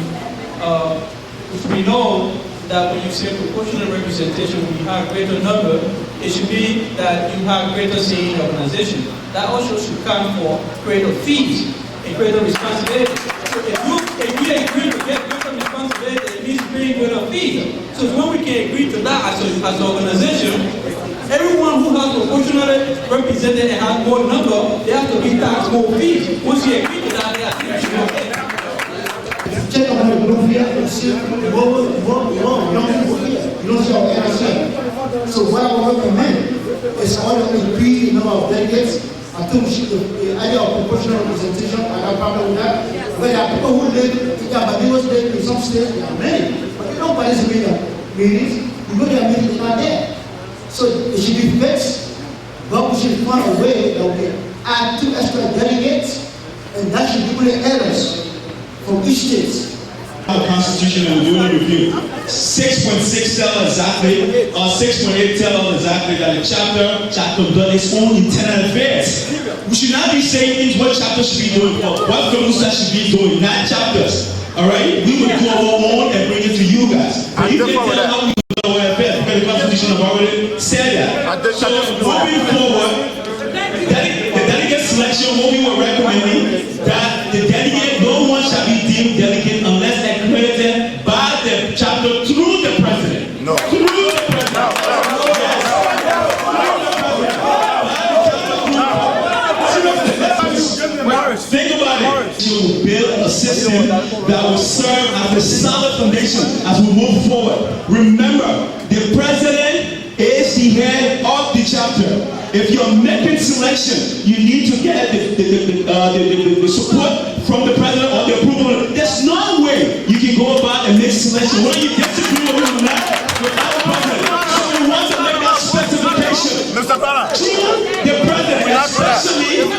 we know that when you say proportional representation, when you have greater number, it should be that you have greater say in the organization. That also should count for greater fees and greater responsibility. So if you agree to get greater responsibility, it means paying greater fees. So when we can agree to that as an organization, everyone who has proportionally represented and has more number, they have to be taxed more fees. Once you agree to that, they have to be okay. Check on the group here and see what young people here. You don't see our NSF. So what I would recommend is all the increase in number of delegates. I think we should the idea of proportional representation. I have a problem with that. But there are people who live in Barbados, live in some states, there are many, but they don't participate in meetings. You go to their meetings, they're not there. So it should be fixed, but we should find a way that we add 2 extra delegates, and that should be the errors from each state. The Constitution and duly review. 6.6 tell exactly, or 6.8 tell exactly that the chapter shall conduct its own internal affairs. We should not be saying things what chapter should be doing, or what Felmausa should be doing, not chapters. All right, we will do our own and bring it to you guys. But you can tell how we do our affairs because the Constitution have already said that. So moving forward, the delegate selection, what we were recommending, that the delegate, no one shall be deemed delegate unless accredited by the chapter through the president. No. Through the president. Think about it. You will build a system that will serve as a solid foundation as we move forward. Remember, the president is the head of the chapter. If you're making selection, you need to get the support from the president or the approval. There's no way you can go about and make selection whether you disagree with him or not without the president. So we want to make that specification. Mr. Bala. The president, especially the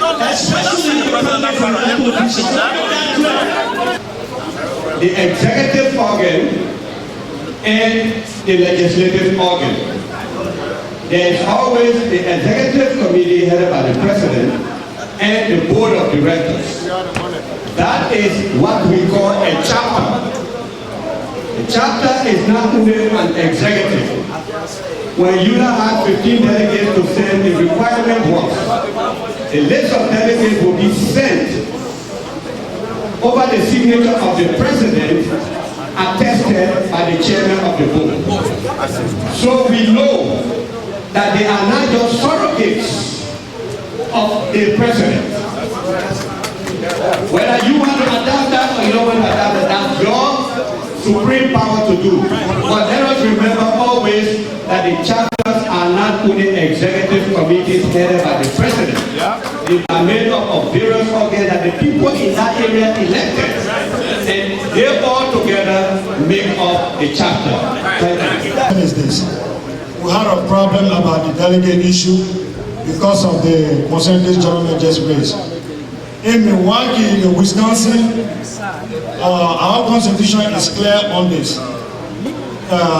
president from the officials. The executive organ and the legislative organ. There is always the executive committee headed by the president and the board of directors. That is what we call a chapter. A chapter is not only an executive. When you have 15 delegates to send, the requirement was a list of delegates will be sent over the signature of the president, attested by the chairman of the board. So we know that they are not just surrogates of the president. Whether you want to adopt that or you don't want to adopt that, that's your supreme power to do. But let us remember always that the chapters are not only executive committees headed by the president. They are made up of various organs that the people in that area elected. And they all together make up the chapter. What is this? We had a problem about the delegate issue because of the percentage gentleman just raised. In Milwaukee, in Wisconsin, our constitution is clear on this.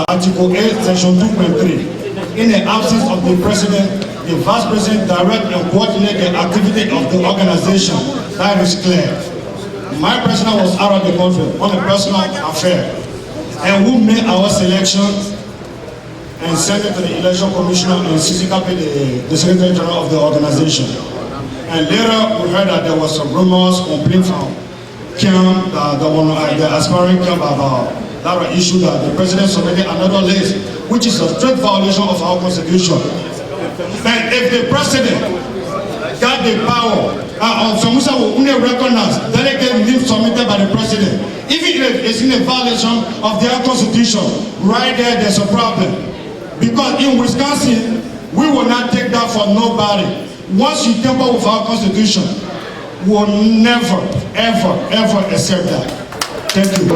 Article 8, section 2.3. In the absence of the president, the vice president direct and coordinate the activity of the organization. That is clear. My president was out of the country on a personal affair, and we made our selection and sent it to the election commissioner and CC Capi, the secretary general of the organization. And later we heard that there was some rumors, complaints from camp, the aspiring camp about that issue that the president submitted another list, which is a straight violation of our constitution. And if the president got the power, Felmausa will only recognize delegate list submitted by the president. Even if it's in a violation of their constitution, right there, there's a problem. Because in Wisconsin, we will not take that for nobody. Once you tamper with our constitution, we will never, ever, ever accept that. Thank you.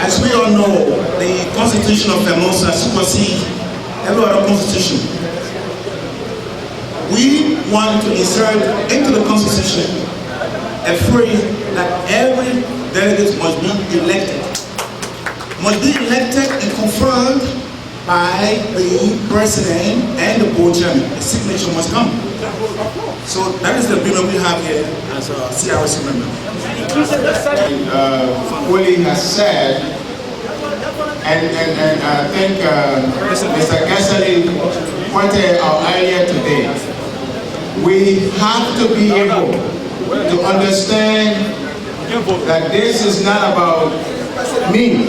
As we all know, the Constitution of Felmausa supersedes every other constitution. We want to insert into the Constitution a phrase that every delegate must be elected. Must be elected and confirmed by the president and the board chairman. The signature must come. So that is the agreement we have here as a CRC member. Willie has said, and I think Mr. Kessler pointed out earlier today, we have to be able to understand that this is not about me.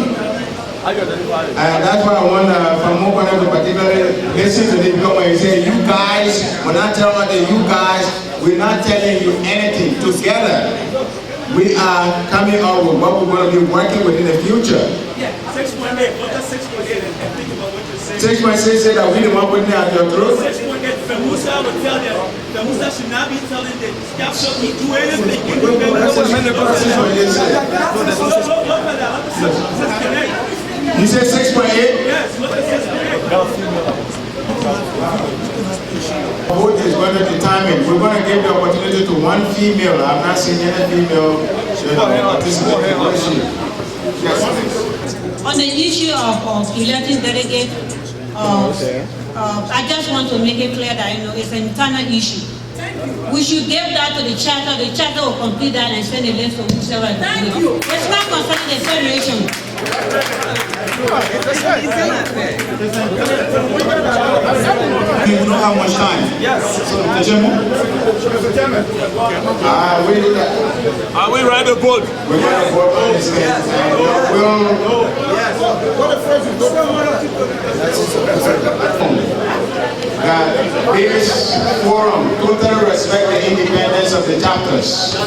And that's why I want from Mokwana to particularly listen to this, because when you say you guys, we're not telling you guys, we're not telling you anything. Together, we are coming out with what we're going to be working with in the future. Yeah, 6.8. What does 6.8 and think about what you're saying? 6.6 said that we the one putting it at your throat. 6.8. Felmausa will tell them. Felmausa should not be telling the capture to do anything. You said 6.8? Yes, look at 6.8. Vote is going to determine. We're going to give the opportunity to one female. I've not seen any female participate. Yes. On the issue of electing delegates, I just want to make it clear that it's an internal issue. We should give that to the charter. The charter will complete that and send a list to whoever. Thank you. It's not concerning the federation. We don't have much time. Yes. So, the Chairman? Are we ready to vote? We're going to vote on this case. That this forum totally respect the independence of the chapters.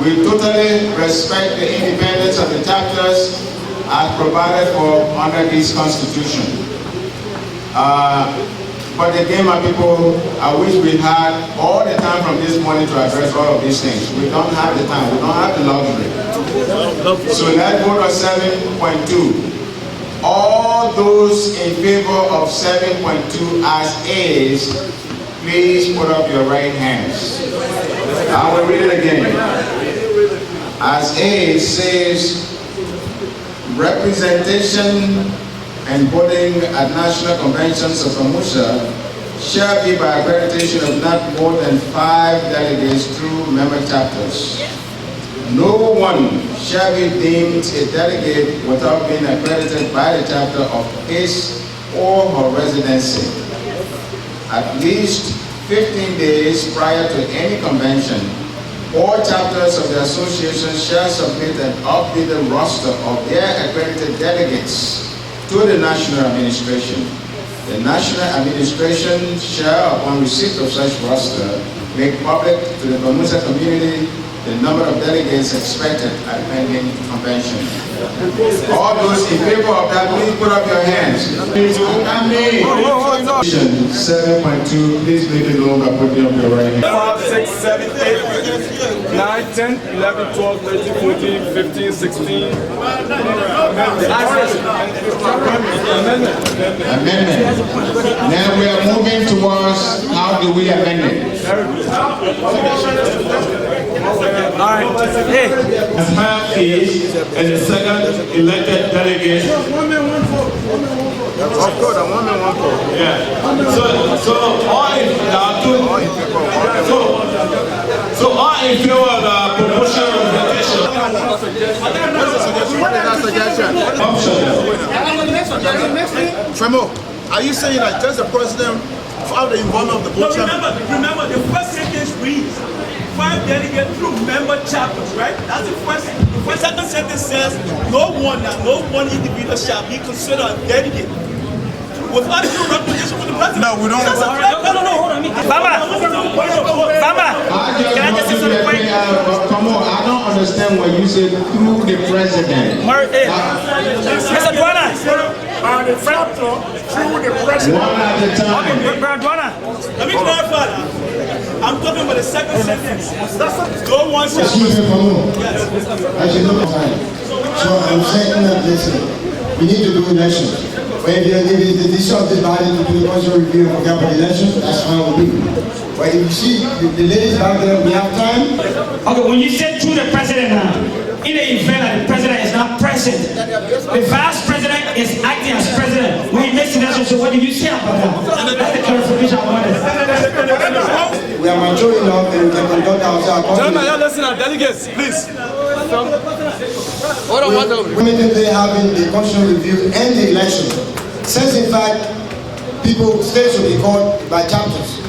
We totally respect the independence of the chapters as provided for under this constitution. But again, my people, I wish we had all the time from this morning to address all of these things. We don't have the time, we don't have the luxury. So let's vote on 7.2. All those in favor of 7.2 as is, please put up your right hands. I will read it again. As A says, representation and voting at national conventions of Felmausa shall be by accreditation of not more than 5 delegates through member chapters. No one shall be deemed a delegate without being accredited by the chapter of his or her residency. At least 15 days prior to any convention, all chapters of the association shall submit an updated roster of their accredited delegates to the national administration. The national administration shall, upon receipt of such roster, make public to the Felmausa community the number of delegates expected at pending convention. All those in favor of that, please put up your hands. 7.2, please make it known by putting up your right hand. 5, 6, 7, 8, 9, 10, 11, 12, 13, 14, 15, 16. Amendment. Now we are moving towards how do we amend it. As half is, and the second elected delegate. Of course, a woman, one vote. Yeah. So all in favor of the proportional representation. Tremo, are you saying that just the president without the involvement of the board? No, remember, the first sentence reads 5 delegates through member chapters, right? That's the first. The second sentence says no one individual shall be considered a delegate without due representation from the president. No, we don't. No, hold on. Baba, can I just say something quick? Come on, I don't understand what you said through the president. Mr. Dwana. The chapter through the president. One at a time. Okay, Brother Dwana. Let me clarify that. I'm talking about the second sentence. No one shall. Excuse me for a moment. I should know the time. So I'm saying that listen, we need to do elections. But if the decision of this body to do the constitutional review and forget about elections, that's fine with me. But if you see the ladies back there, we have time. Okay, when you say through the president now, in the event that the president is not present, the vice president is acting as president when he makes the decision. So what do you say about that? That's the clarification I wanted. We are mature enough and we can conduct ourselves. Gentlemen, y'all listen to delegates, please. We immediately having the constitutional review and the election. Since in fact, states will be called by chapters.